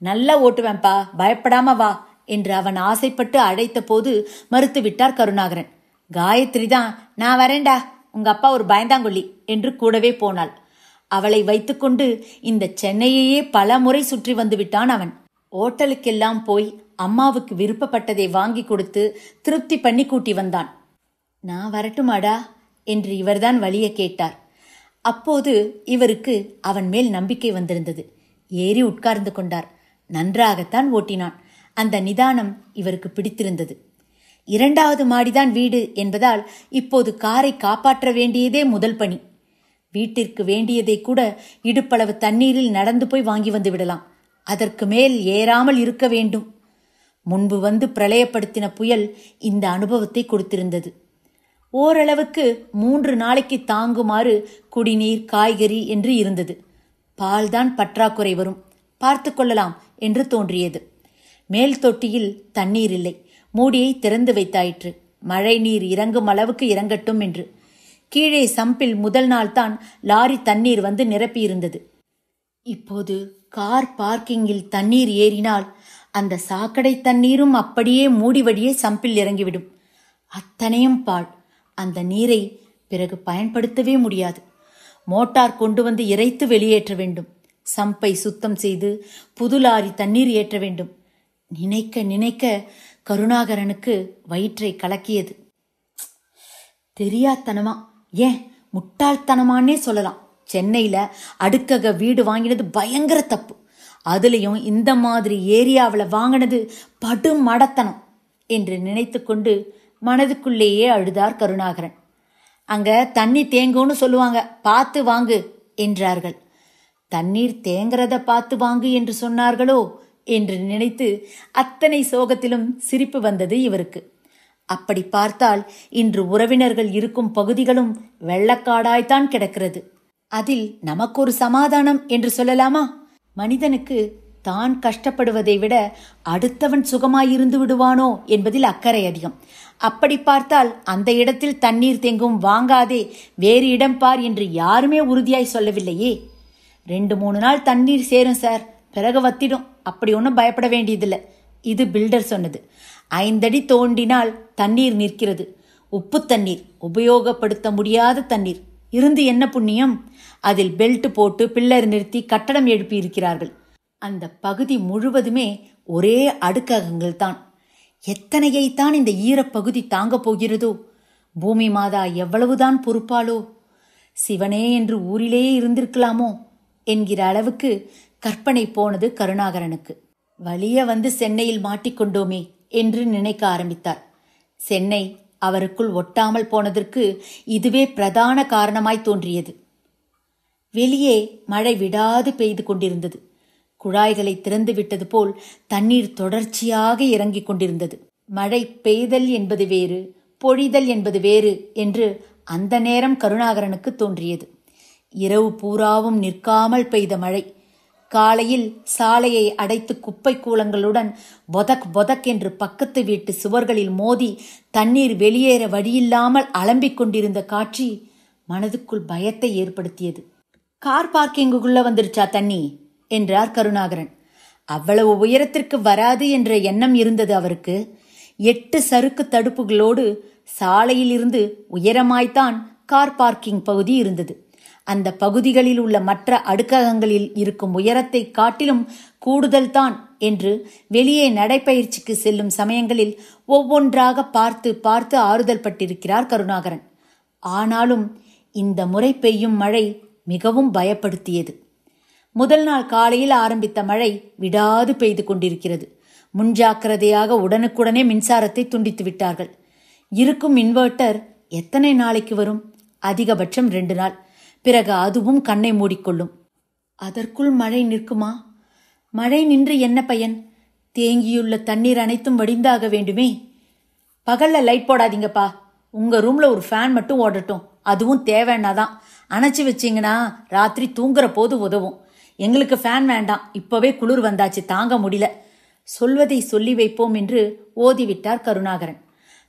நல்லா ஓட்டுவேன்பா, பயப்படாம வா என்று அவன் ஆசைப்பட்டு அழைத்த போது மறுத்துவிட்டார் கருணாகரன். காயத்ரி தான், நான் வரேன்டா, உங்க அப்பா ஒரு பயந்தாங்கொல்லி என்று கூடவே போனாள். அவளை வைத்துக்கொண்டு இந்த சென்னையையே பல முறை சுற்றி வந்து விட்டான் அவன். ஓட்டலுக்கெல்லாம் போய் அம்மாவுக்கு விருப்பப்பட்டதை வாங்கி கொடுத்து திருப்தி பண்ணி கூட்டி வந்தான். நான் வரட்டுமாடா என்று இவர்தான் வழிய கேட்டார். அப்போது இவருக்கு அவன் மேல் நம்பிக்கை வந்திருந்தது. ஏறி உட்கார்ந்து கொண்டார். நன்றாகத்தான் ஓட்டினான். அந்த நிதானம் இவருக்கு பிடித்திருந்தது. 2வது மாடிதான் வீடு என்பதால் இப்போது காரை காப்பாற்ற வேண்டியதே முதல் பணி. வீட்டிற்கு வேண்டியதை கூட இடுப்பளவு தண்ணீரில் நடந்து போய் வாங்கி வந்து விடலாம். அதற்கு மேல் ஏறாமல் இருக்க வேண்டும். முன்பு வந்து பிரளயப்படுத்தின புயல் இந்த அனுபவத்தை கொடுத்திருந்தது. ஓரளவுக்கு 3 நாளைக்கு தாங்குமாறு குடிநீர், காய்கறி என்று இருந்தது. பால்தான் பற்றாக்குறை வரும், பார்த்து கொள்ளலாம் என்று தோன்றியது. மேல் தொட்டியில் தண்ணீர் இல்லை. மூடியை திறந்து வைத்தாயிற்று. மழை நீர் இறங்கும் அளவுக்கு இறங்கட்டும் என்று. கீழே சம்பில் முதல் நாள் தான் லாரி தண்ணீர் வந்து நிரப்பியிருந்தது. இப்போது கார் பார்க்கிங்கில் தண்ணீர் ஏறினால் அந்த சாக்கடை தண்ணீரும் அப்படியே மூடி வழியே சம்பில் இறங்கிவிடும். அத்தனையும் பாழ். அந்த நீரை பிறகு பயன்படுத்தவே முடியாது. மோட்டார் கொண்டு வந்து இறைத்து வெளியேற்ற வேண்டும். சம்பை சுத்தம் செய்து புது லாரி தண்ணீர் ஏற்ற வேண்டும். நினைக்க நினைக்க கருணாகரனுக்கு வயிற்றை கலக்கியது. தெரியாத்தனமா, ஏன் முட்டாள்தனமானே சொல்லலாம். சென்னையில அடுக்கக வீடு வாங்கினது பயங்கர தப்பு. அதுலயும் இந்த மாதிரி ஏரியாவில் வாங்கினது படு மடத்தனம் என்று நினைத்து கொண்டு மனதுக்குள்ளேயே அழுதார் கருணாகரன். அங்க தண்ணி தேங்கும்னு சொல்லுவாங்க, பார்த்து வாங்கு என்றார்கள். தண்ணீர் தேங்கிறத பார்த்து வாங்கு என்று சொன்னார்களோ என்று நினைத்து அத்தனை சோகத்திலும் சிரிப்பு வந்தது இவருக்கு. அப்படி பார்த்தால் இன்று உறவினர்கள் இருக்கும் பகுதிகளும் வெள்ளக்காடாய்த்தான் கிடக்கிறது. அதில் நமக்கு ஒரு சமாதானம் என்று சொல்லலாமா? மனிதனுக்கு தான் கஷ்டப்படுவதை விட அடுத்தவன் சுகமாயிருந்து விடுவானோ என்பதில் அக்கறை அதிகம். அப்படி பார்த்தால் அந்த இடத்தில் தண்ணீர் தேங்கும், வாங்காதே, வேறு இடம் பார் என்று யாருமே உறுதியாய் சொல்லவில்லையே. 2-3 நாள் தண்ணீர் சேரும் சார், பிறகு வத்திடும், அப்படி ஒன்றும் பயப்பட வேண்டியதில்லை. இது பில்டர் சொன்னது. 5 அடி தோண்டினால் தண்ணீர் நிற்கிறது. உப்பு தண்ணீர், உபயோகப்படுத்த முடியாத தண்ணீர். இருந்து என்ன புண்ணியம்? அதில் பெல்ட் போட்டு பில்லர் நிறுத்தி கட்டடம் எழுப்பி இருக்கிறார்கள். அந்த பகுதி முழுவதுமே ஒரே அடுக்ககங்கள் தான். எத்தனையைத்தான் இந்த ஈரப்பகுதி தாங்கப் போகிறதோ? பூமி மாதா எவ்வளவுதான் பொறுப்பாளோ? சிவனே என்று ஊரிலே இருந்திருக்கலாமோ என்கிற அளவுக்கு கற்பனை போனது கருணாகரனுக்கு. வலிய வந்து சென்னையில் மாட்டிக்கொண்டோமே என்று நினைக்க ஆரம்பித்தார். சென்னை அவருக்குள் ஒட்டாமல் போனதற்கு இதுவே பிரதான காரணமாய் தோன்றியது. வெளியே மழை விடாது பெய்து கொண்டிருந்தது. குழாய்களை திறந்து விட்டது போல் தண்ணீர் தொடர்ச்சியாக இறங்கிக் கொண்டிருந்தது. மழை பெய்தல் என்பது வேறு, பொழிதல் என்பது வேறு என்று அந்த நேரம் கருணாகரனுக்கு தோன்றியது. இரவு பூராவும் நிற்காமல் பெய்த மழை. காலையில் சாலையை அடைத்து குப்பை கூலங்களுடன் பொதக் பொதக் என்று பக்கத்து வீட்டு சுவர்களில் மோதி தண்ணீர் வெளியேற வழியில்லாமல் அலம்பிக் கொண்டிருந்த காட்சி மனதுக்குள் பயத்தை ஏற்படுத்தியது. கார் பார்க்கிங்குள்ள வந்துருச்சா தண்ணி என்றார் கருணாகரன். அவ்வளவு உயரத்திற்கு வராது என்ற எண்ணம் இருந்தது அவருக்கு. 8 சறுக்கு தடுப்புகளோடு சாலையில் இருந்து உயரமாய்த்தான் கார் பார்க்கிங் பகுதி இருந்தது. அந்த பகுதிகளில் உள்ள மற்ற அடுக்ககங்களில் இருக்கும் உயரத்தை காட்டிலும் கூடுதல்தான் என்று வெளியே நடைப்பயிற்சிக்கு செல்லும் சமயங்களில் ஒவ்வொன்றாக பார்த்து பார்த்து ஆறுதல் பட்டிருக்கிறார் கருணாகரன். ஆனாலும் இந்த முறை பெய்யும் மழை மிகவும் பயப்படுத்தியது. முதல் நாள் காலையில் ஆரம்பித்த மழை விடாது பெய்து கொண்டிருக்கிறது. முன்ஜாக்கிரதையாக உடனுக்குடனே மின்சாரத்தை துண்டித்து விட்டார்கள். இருக்கும் இன்வெர்ட்டர் எத்தனை நாளைக்கு வரும்? அதிகபட்சம் 2 நாள். பிறகு அதுவும் கண்ணை மூடிக்கொள்ளும். அதற்குள் மழை நிற்குமா? மழை நின்று என்ன பயன்? தேங்கியுள்ள தண்ணீர் அனைத்தும் வடிந்தாக வேண்டுமே. பகல்ல லைட் போடாதீங்கப்பா, உங்க ரூம்ல ஒரு ஃபேன் மட்டும் ஓடட்டும், அதுவும் தேவைன்னாதான். அணைச்சி வச்சிங்கன்னா ராத்திரி தூங்குற போது உதவும். எங்களுக்கு ஃபேன் வேண்டாம், இப்பவே குளிர் வந்தாச்சு, தாங்க முடியல. சொல்வதை சொல்லி வைப்போம் என்று ஓதிவிட்டார் கருணாகரன்.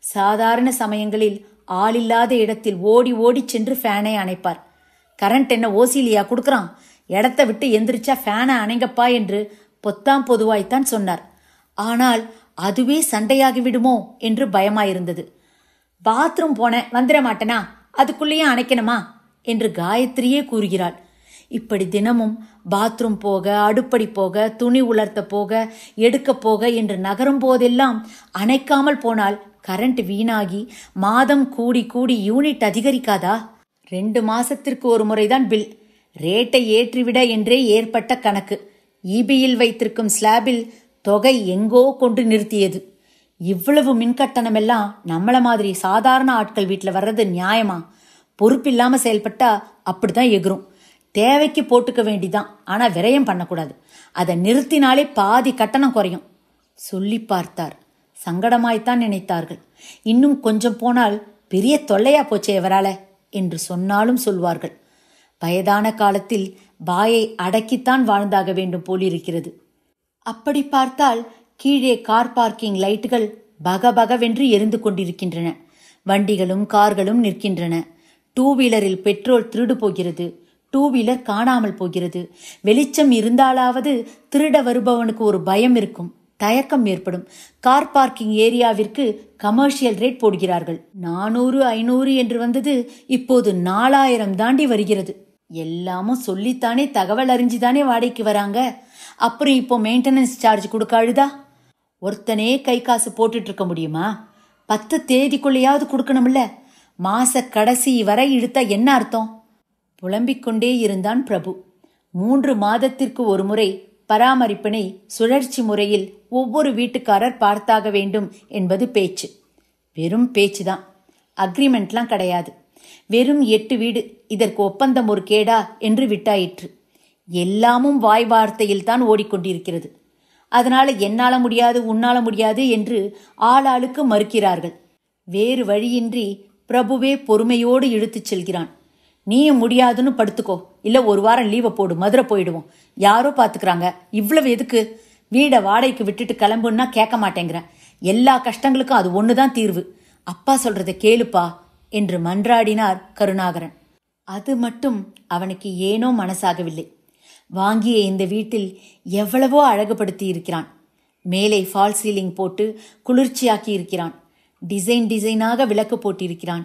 சாதாரண சமயங்களில் ஆளில்லாத இடத்தில் ஓடி ஓடி சென்று ஃபேனை அணைப்பார். கரண்ட் என்ன ஓசிலியா கொடுக்கறான்? இடத்த விட்டு எந்திரிச்சா ஃபேனை அணைங்கப்பா என்று பொத்தாம் பொதுவாய்த்தான் சொன்னார். ஆனால் அதுவே சண்டையாகி விடுமோ என்று பயமாயிருந்தது. பாத்ரூம் போன வந்துட மாட்டேனா, அதுக்குள்ளேயே அணைக்கணுமா என்று காயத்ரியே கூறுகிறாள். இப்படி தினமும் பாத்ரூம் போக, அடுப்படி போக, துணி உலர்த்த போக, எடுக்க போக என்று நகரும் போதெல்லாம் அணைக்காமல் போனால் கரண்ட் வீணாகி மாதம் கூடி கூடி யூனிட் அதிகரிக்காதா? 2 மாசத்திற்கு ஒரு முறைதான் பில். ரேட்டை ஏற்றிவிட என்றே ஏற்பட்ட கணக்கு. ஈபியில் வைத்திருக்கும் ஸ்லாபில் தொகை எங்கோ கொண்டு நிறுத்தியது. இவ்வளவு மின்கட்டணமெல்லாம் நம்மள மாதிரி சாதாரண ஆட்கள் வீட்டில் வர்றது நியாயமா? பொறுப்பில்லாம செயல்பட்டா அப்படிதான் எகிரும். தேவைக்கு போட்டுக்க வேண்டிதான், ஆனா விரயம் பண்ணக்கூடாது. அதை நிறுத்தினாலே பாதி கட்டணம் குறையும். சொல்லி பார்த்தார். சங்கடமாய்த்தான் நினைத்தார்கள். இன்னும் கொஞ்சம் போனால் பெரிய தொல்லையா போச்சே இவரால என்று சொன்னாலும் சொல்வார்கள். வயதான காலத்தில் வாயை அடக்கித்தான் வாழ்ந்தாக வேண்டும் போலிருக்கிறது. அப்படி பார்த்தால் கீழே கார் பார்க்கிங் லைட்டுகள் பகபகவென்று எரிந்து கொண்டிருக்கின்றன. வண்டிகளும் கார்களும் நிற்கின்றன. 2 வீலரில் பெட்ரோல் திருடு போகிறது. 2 வீலர் காணாமல் போகிறது. வெளிச்சம் இருந்தாலாவது திருட வருபவனுக்கு ஒரு பயம் இருக்கும், தயக்கம் ஏற்படும். கார் பார்க்கிங் ஏரியாவிற்கு கமர்ஷியல் ரேட் போடுகிறார்கள். 400 500 என்று வந்தது இப்போது 4000 தாண்டி வருகிறது. எல்லாமும் சொல்லித்தானே, தகவல் அறிஞ்சுதானே வாடகைக்கு வராங்க. அப்புறம் இப்போ மெயின்டெனன்ஸ் சார்ஜ் கொடுக்க அழுதா? ஒருத்தனே கை காசு போட்டுட்டு இருக்க முடியுமா? 10 தேதிக்குள்ளையாவது கொடுக்கணும்ல. மாச கடைசி வரை இழுத்தா என்ன அர்த்தம்? புலம்பிக் கொண்டே இருந்தான் பிரபு. 3 மாதத்திற்கு ஒரு முறை பராமரிப்பினை சுழற்சி முறையில் ஒவ்வொரு வீட்டுக்காரர் பார்த்தாக வேண்டும் என்பது பேச்சு. வெறும் பேச்சுதான், அக்ரிமெண்ட்லாம் கிடையாது. வெறும் 8 வீடு, இதற்கு ஒப்பந்தம் ஒரு கேடா என்று விட்டாயிற்று. எல்லாமும் வாய் வார்த்தையில் தான் ஓடிக்கொண்டிருக்கிறது. அதனால என்னால முடியாது, உன்னால முடியாது என்று ஆளாளுக்கு மறுக்கிறார்கள். வேறு வழியின்றி பிரபுவே பொறுமையோடு இழுத்துச் செல்கிறான். நீயும் முடியாதுன்னு படுத்துக்கோ, இல்ல 1 வாரம் லீவை போடு, மதுரை போயிடுவோம், யாரோ பாத்துக்கிறாங்க, இவ்வளவு எதுக்கு? வீடை வாடகைக்கு விட்டுட்டு கிளம்புன்னா கேட்க மாட்டேங்கிறேன். எல்லா கஷ்டங்களுக்கும் அது ஒண்ணுதான் தீர்வு. அப்பா சொல்றதை கேளுப்பா என்று மன்றாடினார் கருணாகரன். அது மட்டும் அவனுக்கு ஏனோ மனசாகவில்லை. வாங்கிய இந்த வீட்டில் எவ்வளவோ அழகுபடுத்தி இருக்கிறான். மேலே ஃபால் சீலிங் போட்டு குளிர்ச்சியாக்கி இருக்கிறான். டிசைனாக விளக்கு போட்டிருக்கிறான்.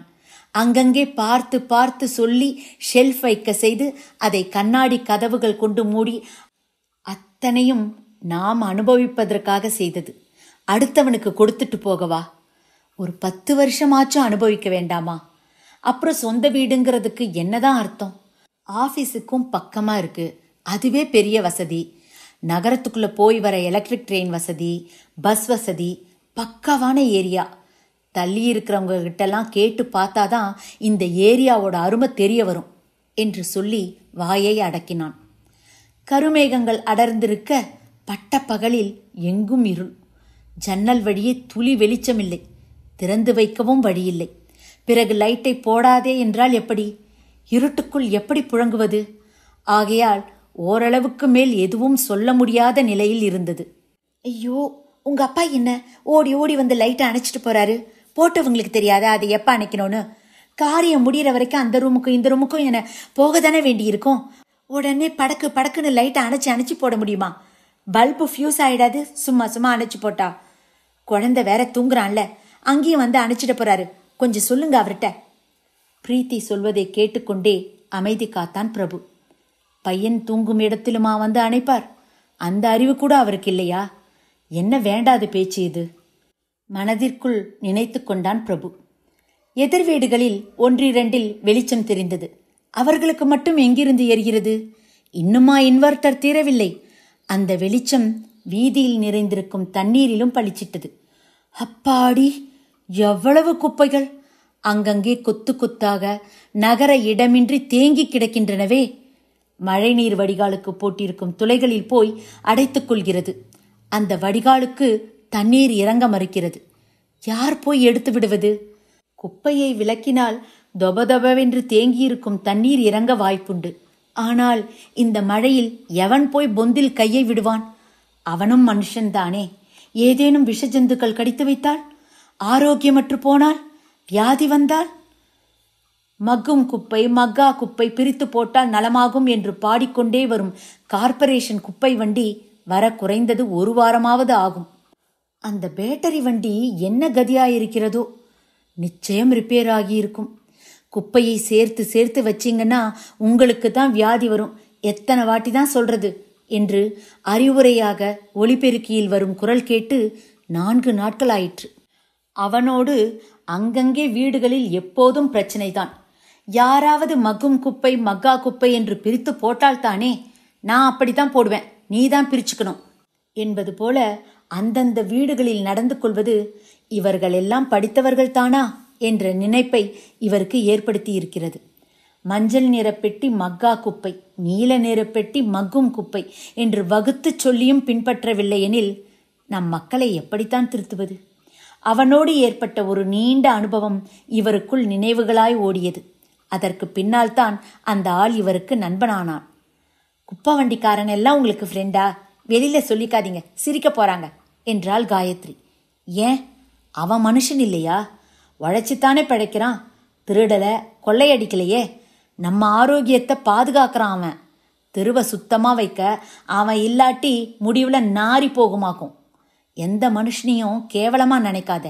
அங்கங்கே பார்த்து பார்த்து சொல்லி ஷெல்ஃப் வைக்க செய்து அதை கண்ணாடி கதவுகள் கொண்டு மூடி, அத்தனையும் நாம் அனுபவிப்பதற்காக செய்தது. அடுத்தவனுக்கு கொடுத்துட்டு போகவா? ஒரு 10 வருஷமாச்சும் அனுபவிக்க வேண்டாமா? அப்புறம் சொந்த வீடுங்கிறதுக்கு என்னதான் அர்த்தம்? ஆஃபீஸுக்கும் பக்கமா இருக்கு, அதுவே பெரிய வசதி. நகரத்துக்குள்ள போய் வர எலக்ட்ரிக் ட்ரெயின் வசதி, பஸ் வசதி, பக்காவான ஏரியா. தள்ளி இருக்கிறவங்க கிட்டலாம் கேட்டு பார்த்தாதான் இந்த ஏரியாவோட அருமை தெரிய வரும் என்று சொல்லி வாயை அடக்கினான். கருமேகங்கள் அடர்ந்திருக்க பட்ட பகலில் எங்கும் இருள். ஜன்னல் வழியே துளி வெளிச்சமில்லை. திறந்து வைக்கவும் வழியில்லை. பிறகு லைட்டை போடாதே என்றால் எப்படி? இருட்டுக்குள் எப்படி புழங்குவது? ஆகையால் ஓரளவுக்கு மேல் எதுவும் சொல்ல முடியாத நிலையில் இருந்தது. ஐயோ, உங்க அப்பா என்ன ஓடி ஓடி வந்து லைட்டை அணைச்சிட்டு போறாரு. போட்டவங்களுக்கு தெரியாதா அதை எப்ப அணைக்கணும்னு? காரியம் முடிகிற வரைக்கும் அந்த ரூமுக்கும் இந்த ரூமுக்கும் என போக தானே வேண்டி இருக்கும். உடனே படக்கு படக்குன்னு லைட்டை அணைச்சு போட முடியுமா? பல்பு ஃபியூஸ் ஆயிடாது சும்மா அணைச்சு போட்டா? குழந்தை வேற தூங்குறான்ல, அங்கேயும் வந்து அணைச்சிட்டு போறாரு. கொஞ்சம் சொல்லுங்க அவர்கிட்ட. பிரீத்தி சொல்வதை கேட்டுக்கொண்டே அமைதி காத்தான் பிரபு. பையன் தூங்கும் இடத்திலுமா வந்து அணைப்பார்? அந்த அறிவு கூட அவருக்கு இல்லையா? என்ன வேண்டாத பேச்சு இது? மனதிற்குள் நினைத்து கொண்டான் பிரபு. எதிர் வீடுகளில் 1-2 வெளிச்சம் தெரிந்தது. அவர்களுக்கு மட்டும் எங்கிருந்து எரிகிறது? இன்னுமா இன்வெர்டர் தீரவில்லை? அந்த வெளிச்சம் வீதியில் நிறைந்திருக்கும் தண்ணீரிலும் பளிச்சிட்டது. அப்பாடி, எவ்வளவு குப்பைகள்! அங்கங்கே கொத்து கொத்தாக நகர இடமின்றி தேங்கி கிடக்கின்றனவே. மழைநீர் வடிகாலுக்கு போட்டிருக்கும் துளைகளில் போய் அடைத்துக் கொள்கிறது. அந்த வடிகாலுக்கு தண்ணீர் இறங்க மறுக்கிறது. யார் போய் எடுத்து விடுவது? குப்பையை விலக்கினால் தொபதொபவென்று தேங்கியிருக்கும் தண்ணீர் இறங்க வாய்ப்புண்டு. ஆனால் இந்த மழையில் எவன் போய் பொந்தில் கையை விடுவான்? அவனும் மனுஷன்தானே. ஏதேனும் விஷ ஜந்துக்கள் கடித்து வைத்தால், ஆரோக்கியமற்று போனால், வியாதி வந்தால்? மக்கும் குப்பை மக்கா குப்பை பிரித்து போட்டால் நலமாகும் என்று பாடிக்கொண்டே வரும் கார்ப்பரேஷன் குப்பை வண்டி வர குறைந்தது 1 வாரமாவது ஆகும். அந்த பேட்டரி வண்டி என்ன கதியாயிருக்கிறதோ? நிச்சயம் ரிப்பேர் ஆகியிருக்கும். குப்பையை சேர்த்து சேர்த்து வச்சிங்கன்னா உங்களுக்கு தான் வியாதி வரும். எத்தனை வாட்டி தான் சொல்றது என்று அறிவுரையாக ஒலிபெருக்கியில் வரும் குரல் கேட்டு 4 நாட்கள் ஆயிற்று. அவனோடு அங்கங்கே வீடுகளில் எப்போதும் பிரச்சனைதான். யாராவது மக்கும் குப்பை மக்கா குப்பை என்று பிரித்து போட்டால்தானே. நான் அப்படித்தான் போடுவேன், நீதான் பிரிச்சுக்கணும் என்பது போல அந்தந்த வீடுகளில் நடந்து கொள்வது இவர்கள் எல்லாம் படித்தவர்கள் தானா என்ற நினைப்பை இவருக்கு ஏற்படுத்தி இருக்கிறது. மஞ்சள் நிற பெட்டி மக்கா குப்பை, நீல நிற பெட்டி மக்கும் குப்பை என்று வகுத்து சொல்லியும் பின்பற்றவில்லை எனில் நம் மக்களை எப்படித்தான் திருத்துவது? அவனோடு ஏற்பட்ட ஒரு நீண்ட அனுபவம் இவருக்குள் நினைவுகளாய் ஓடியது. அதற்கு பின்னால் தான் அந்த ஆள் இவருக்கு நண்பனானான். குப்பை வண்டிக்காரன் எல்லாம் உங்களுக்கு ஃப்ரெண்டா? வெளியில சொல்லிக்காதீங்க, சிரிக்க போறாங்க என்றாள் காயத்ரி. ஏன், அவன் மனுஷன் இல்லையா? உழைச்சித்தானே பிழைக்கிறான். திருடல, கொள்ளையடிக்கலையே. நம்ம ஆரோக்கியத்தை பாதுகாக்கிறான் அவன். தெருவை சுத்தமா வைக்க அவன் இல்லாட்டி முடிவுல நாரி போகுமாக்கும். எந்த மனுஷனையும் கேவலமா நினைக்காத.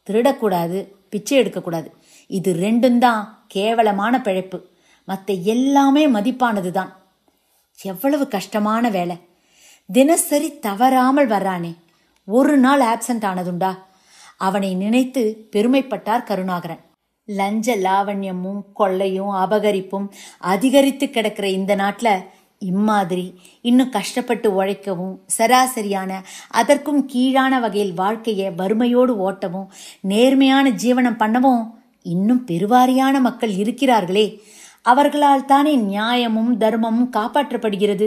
திருடக்கூடாது, பிச்சை எடுக்கக்கூடாது. இது 2ம் தான் கேவலமான பிழைப்பு. மற்ற எல்லாமே மதிப்பானதுதான். எவ்வளவு கஷ்டமான வேலை! தினசரி தவறாமல் வர்றானே, ஒரு நாள் ஆப்சண்ட் ஆனதுண்டா? அவனை நினைத்து பெருமைப்பட்டார் கருணாகரன். லஞ்ச லாவண்யமும் கொள்ளையும் அபகரிப்பும் அதிகரித்து கிடக்கிற இந்த நாட்டில் இம்மாதிரி இன்னும் கஷ்டப்பட்டு உழைக்கவும், சராசரியான அதற்கும் கீழான வகையில் வாழ்க்கையை வறுமையோடு ஓட்டவும், நேர்மையான ஜீவனம் பண்ணவும் இன்னும் பெருவாரியான மக்கள் இருக்கிறார்களே. அவர்களால் தானே நியாயமும் தர்மமும் காப்பாற்றப்படுகிறது.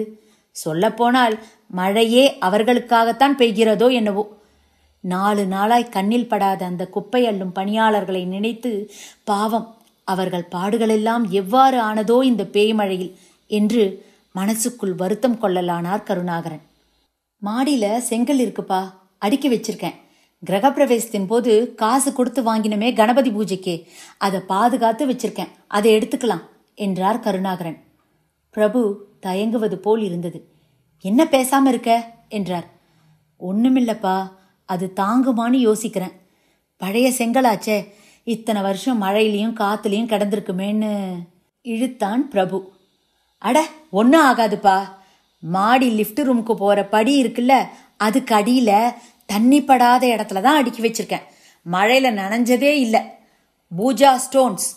சொல்லப்போனால் மழையே அவர்களுக்காகத்தான் பெய்கிறதோ என்னவோ. 4 நாளாய் கண்ணில் படாத அந்த குப்பை அள்ளும் பணியாளர்களை நினைத்து பாவம், அவர்கள் பாடுகளெல்லாம் எவ்வாறு ஆனதோ இந்த பேய் மழையில் என்று மனசுக்குள் வருத்தம் கொள்ளலானார் கருணாகரன். மாடியில செங்கல் இருக்குப்பா, அடுக்கி வச்சிருக்கேன். கிரகப்பிரவேசத்தின் போது காசு கொடுத்து வாங்கினமே கணபதி பூஜைக்கு, அதை பாதுகாத்து வச்சிருக்கேன், அதை எடுத்துக்கலாம் என்றார் கருணாகரன். பிரபு தயங்குவது போல் இருந்தது. என்ன பேசாம இருக்க என்றார். ஒண்ணுமில்லப்பா, அது தாங்குமான்னு யோசிக்கிறேன். பழைய செங்கலாச்சே, இத்தனை வருஷம் மழையிலையும் காத்துலையும் கிடந்திருக்குமேன்னு இழுத்தான் பிரபு. அட, ஒன்றும் ஆகாதுப்பா. மாடி லிஃப்ட் ரூமுக்கு போற படி இருக்குல்ல, அதுக்கு அடியில தண்ணி படாத இடத்துல தான் அடுக்கி வச்சிருக்கேன். மழையில நனைஞ்சதே இல்லை. Pooja stones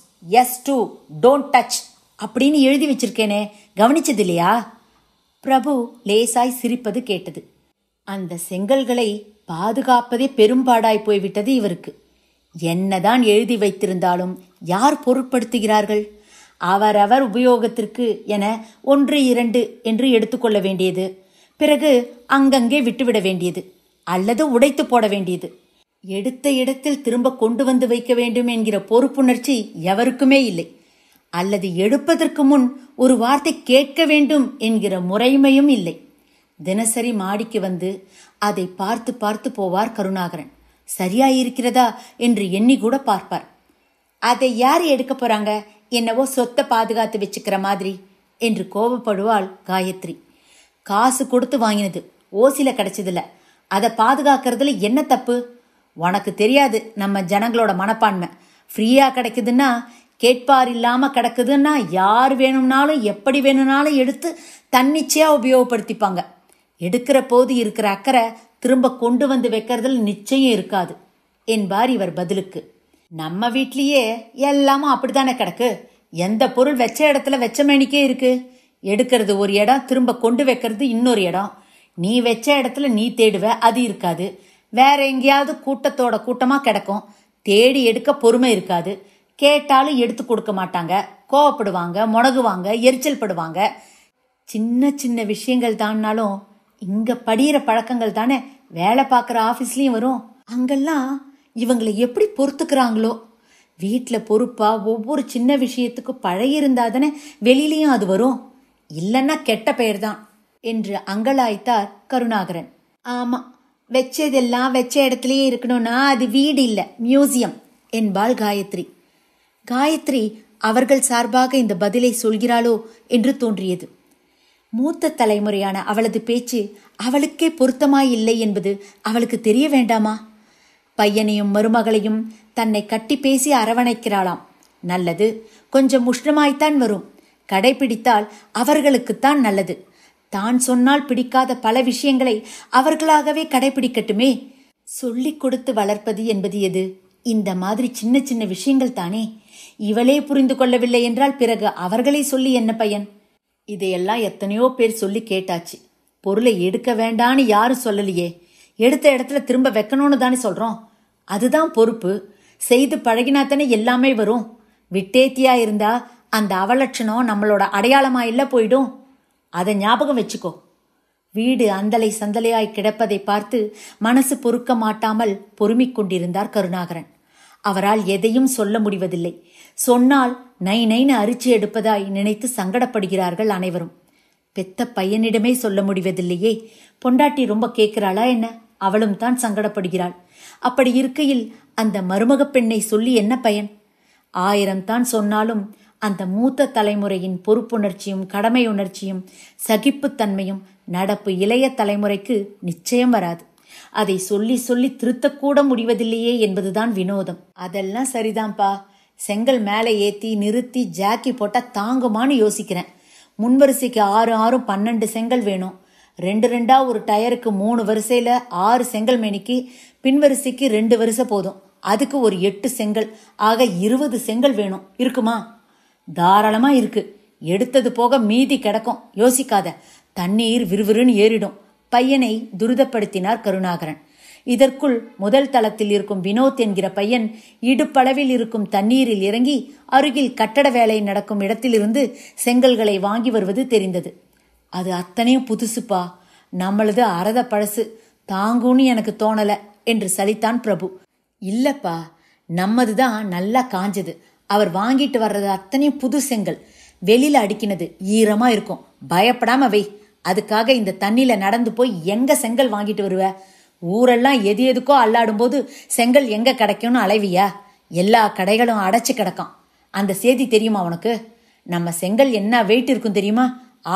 S2 don't touch அப்படின்னு எழுதி வச்சிருக்கேனே, கவனிச்சது இல்லையா? பிரபு லேசாய் சிரிப்பது கேட்டது. அந்த செங்கல்களை பாதுகாப்பதே பெரும்பாடாய் போய்விட்டது இவருக்கு. என்னதான் எழுதி வைத்திருந்தாலும் யார் பொருட்படுத்துகிறார்கள்? அவரவர் உபயோகத்திற்கு என 1, 2 என்று எடுத்துக்கொள்ள வேண்டியது, பிறகு அங்கங்கே விட்டுவிட வேண்டியது, அல்லது உடைத்து போட வேண்டியது. எடுத்த இடத்தில் திரும்ப கொண்டு வந்து வைக்க வேண்டும் என்கிற பொறுப்புணர்ச்சி எவருக்குமே இல்லை. அல்லது எடுப்பதற்கு முன் ஒரு வார்த்தை கேட்க வேண்டும் என்கிற முறைமையும் இல்லை. தினசரி மாடிக்கு வந்து அதை பார்த்து பார்த்து போவார் கருணாகரன். சரியாயிருக்கிறதா என்று எண்ணி கூட பார்ப்பார். அதை யார் எடுக்க போறாங்க, என்னவோ சொத்தை பாதுகாத்து வச்சுக்கிற மாதிரி என்று கோபப்படுவாள் காயத்ரி. காசு கொடுத்து வாங்கினது, ஓசில கிடைச்சதில்ல, அதை பாதுகாக்கிறதுல என்ன தப்பு? உனக்கு தெரியாது நம்ம ஜனங்களோட மனப்பான்மை. ஃப்ரீயா கிடைக்குதுன்னா, கேட்பார் இல்லாம கிடக்குதுன்னா யார் வேணும்னாலும் எப்படி வேணும்னாலும் எடுத்து தன்னிச்சையா உபயோகப்படுத்திப்பாங்க. எடுக்கிற போது இருக்கிற அக்கறை திரும்ப கொண்டு வந்து வைக்கிறதுல நிச்சயம் இருக்காது என்பார் இவர் பதிலுக்கு. நம்ம வீட்லயே எல்லாமும் அப்படித்தானே கிடக்கு. எந்த பொருள் வச்ச இடத்துல வச்ச மேனிக்கே இருக்கு. எடுக்கிறது ஒரு இடம், திரும்ப கொண்டு வைக்கிறது இன்னொரு இடம். நீ வச்ச இடத்துல நீ தேடுவ, அது இருக்காது. வேற எங்கேயாவது கூட்டத்தோட கூட்டமா கிடக்கும். தேடி எடுக்க பொறுமை இருக்காது. கேட்டாலும் எடுத்து கொடுக்க மாட்டாங்க, கோவப்படுவாங்க, முடகுவாங்க, எரிச்சல் படுவாங்க. சின்ன சின்ன விஷயங்கள் தான்னாலும் இங்க படிகிற பழக்கங்கள் தானே வேலை பார்க்குற ஆஃபீஸ்லயும் வரும். அங்கெல்லாம் இவங்களை எப்படி பொறுத்துக்கிறாங்களோ. வீட்டில் பொறுப்பா ஒவ்வொரு சின்ன விஷயத்துக்கும் பழகியிருந்தா தானே வெளியிலையும் அது வரும். இல்லைன்னா கெட்ட பெயர் தான் என்று அங்கலாய்த்தார் கருணாகரன். ஆமா, வச்சதெல்லாம் வச்ச இடத்துலயே இருக்கணும்னா அது வீடு இல்ல, மியூசியம் என்பாள் காயத்ரி. காயத்ரி அவர்கள் சார்பாக இந்த பதிலை சொல்கிறாளோ என்று தோன்றியது. மூத்த தலைமுறையான அவளது பேச்சு அவளுக்கே பொருத்தமாயில்லை என்பது அவளுக்கு தெரிய வேண்டாமா? பையனையும் மருமகளையும் தன்னை கட்டி பேசி அரவணைக்கிறாளாம். நல்லது, கொஞ்சம் உஷ்ணமாய்த்தான் வரும். கடைபிடித்தால் அவர்களுக்குத்தான் நல்லது. தான் சொன்னால் பிடிக்காத பல விஷயங்களை அவர்களாகவே கடைபிடிக்கட்டுமே. சொல்லிக் கொடுத்து வளர்ப்பது என்பது எது? இந்த மாதிரி சின்ன சின்ன விஷயங்கள் தானே. இவளே புரிந்து கொள்ளவில்லை என்றால் பிறகு அவர்களை சொல்லி என்ன பயன்? இதையெல்லாம் எத்தனையோ பேர் சொல்லி கேட்டாச்சு. பொருளை எடுக்க வேண்டான்னு யாரும் சொல்லலையே. எடுத்த இடத்துல திரும்ப வைக்கணும்னு தானே சொல்றோம். அதுதான் பொறுப்பு. செய்து பழகினாத்தானே எல்லாமே வரும். விட்டேத்தியா இருந்தா அந்த அவலட்சணம் நம்மளோட அடையாளமா இல்ல போயிடும். அதை ஞாபகம் வச்சுக்கோ. வீடு அந்தலை சந்தலையாய் கிடப்பதை பார்த்து மனசு பொறுக்க மாட்டாமல் பொறுமிக் கொண்டிருந்தார் கருணாகரன். அவரால் எதையும் சொல்ல முடிவதில்லை. சொன்னால் நை நைன்னு அரிச்சு எடுப்பதாய் நினைத்து சங்கடப்படுகிறார்கள் அனைவரும். பெத்த பையனிடமே சொல்ல முடிவதில்லையே. பொண்டாட்டி ரொம்ப கேட்கிறாளா என்ன? அவளும் தான் சங்கடப்படுகிறாள். அப்படி இருக்கையில் அந்த மருமக பெண்ணை சொல்லி என்ன பயன்? 1000 தான் சொன்னாலும் அந்த மூத்த தலைமுறையின் பொறுப்புணர்ச்சியும் கடமை உணர்ச்சியும் சகிப்புத்தன்மையும் நடப்பு இளைய தலைமுறைக்கு நிச்சயம் வராது. அதை சொல்லி சொல்லி திருத்தக்கூட முடிவதில்லையே என்பதுதான் வினோதம். அதெல்லாம் சரிதான்ப்பா. செங்கல் மேலே ஏத்தி நிறுத்தி ஜாக்கி போட்டா தாங்குமான்னு யோசிக்கிறேன். முன்வரிசைக்கு 6 6 12 செங்கல் வேணும். 2 2 ஒரு டயருக்கு 3 வரிசையில 6 செங்கல் மேனிக்கு, பின்வரிசைக்கு 2 வரிசை போதும். அதுக்கு ஒரு 8 செங்கல், ஆக 20 செங்கல் வேணும். இருக்குமா? தாராளமா இருக்கு. எடுத்தது போக மீதி கிடக்கும். யோசிக்காத. தண்ணீர் விறுவிறுன்னு ஏறிடும். பையனை துரிதப்படுத்தினார் கருணாகரன். இதற்குள் முதல் தளத்தில் இருக்கும் வினோத் என்கிற பையன் இடுப்பளவில் இருக்கும் தண்ணீரில் இறங்கி அருகில் கட்டட வேலை நடக்கும் இடத்திலிருந்து செங்கல்களை வாங்கி வருவது தெரிந்தது. அது அத்தனையும் புதுசுப்பா, நம்மளது அறத பழசு, தாங்குன்னு எனக்கு தோணல என்று சலித்தான் பிரபு. இல்லப்பா, நம்மதுதான் நல்லா காஞ்சது. அவர் வாங்கிட்டு வர்றது அத்தனையும் புது செங்கல், வெளியில அடிக்கினது, ஈரமா இருக்கும். பயப்படாம வை. அதுக்காக இந்த தண்ணியில நடந்து போய் எங்க செங்கல் வாங்கிட்டு வருவ? ஊரெல்லாம் எது எதுக்கோ அல்லாடும் போது செங்கல் எங்க கிடைக்கும்னு அலைவியா? எல்லா கடைகளும் அடைச்சு கிடக்கும். அந்த செய்தி தெரியுமா உனக்கு? நம்ம செங்கல் என்ன வெயிட் இருக்கும் தெரியுமா?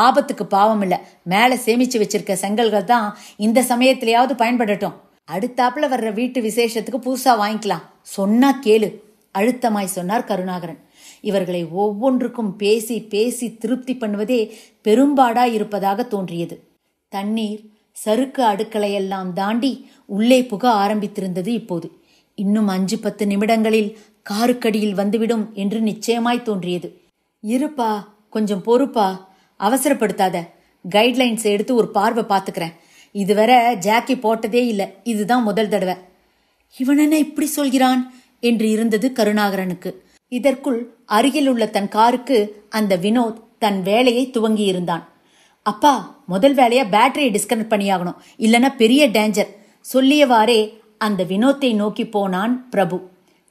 ஆபத்துக்கு பாவம் இல்ல, மேல சேமிச்சு வச்சிருக்க செங்கல்கள் தான் இந்த சமயத்திலேயாவது பயன்படட்டும். அடுத்தாப்புல வர்ற வீட்டு விசேஷத்துக்கு புதுசா வாங்கிக்கலாம். சொன்னா கேளு, அழுத்தமாய் சொன்னார் கருணாகரன். இவர்களை ஒவ்வொன்றுக்கும் பேசி பேசி திருப்தி பண்ணுவதே பெரும்பாடா இருப்பதாக தோன்றியது. தண்ணீர் சறுக்கு அடுக்களையெல்லாம் தாண்டி உள்ளே புக ஆரம்பித்திருந்தது. இப்போது இன்னும் 5-10 நிமிடங்களில் காருக்கடியில் வந்துவிடும் என்று நிச்சயமாய் தோன்றியது. இருப்பா, கொஞ்சம் பொறுப்பா, அவசரப்படுத்தாத. கைட்லைன்ஸ் எடுத்து ஒரு பார்வை பார்த்துக்கிறேன். இதுவரை ஜாக்கி போட்டதே இல்லை, இதுதான் முதல் தடவை. இவன் என்ன இப்படி சொல்கிறான் என்று இருந்தது கருணாகரனுக்கு. இதற்குள் அருகில் உள்ள தன் காருக்கு அந்த வினோத் தன் வேலையை துவங்கி இருந்தான். அப்பா, முதல் வேலையா பேட்டரியை டிஸ்கனெக்ட் பண்ணியாகணும், இல்லைன்னா பெரிய டேஞ்சர் சொல்லியவாறே அந்த வினோத்தை நோக்கி போனான் பிரபு.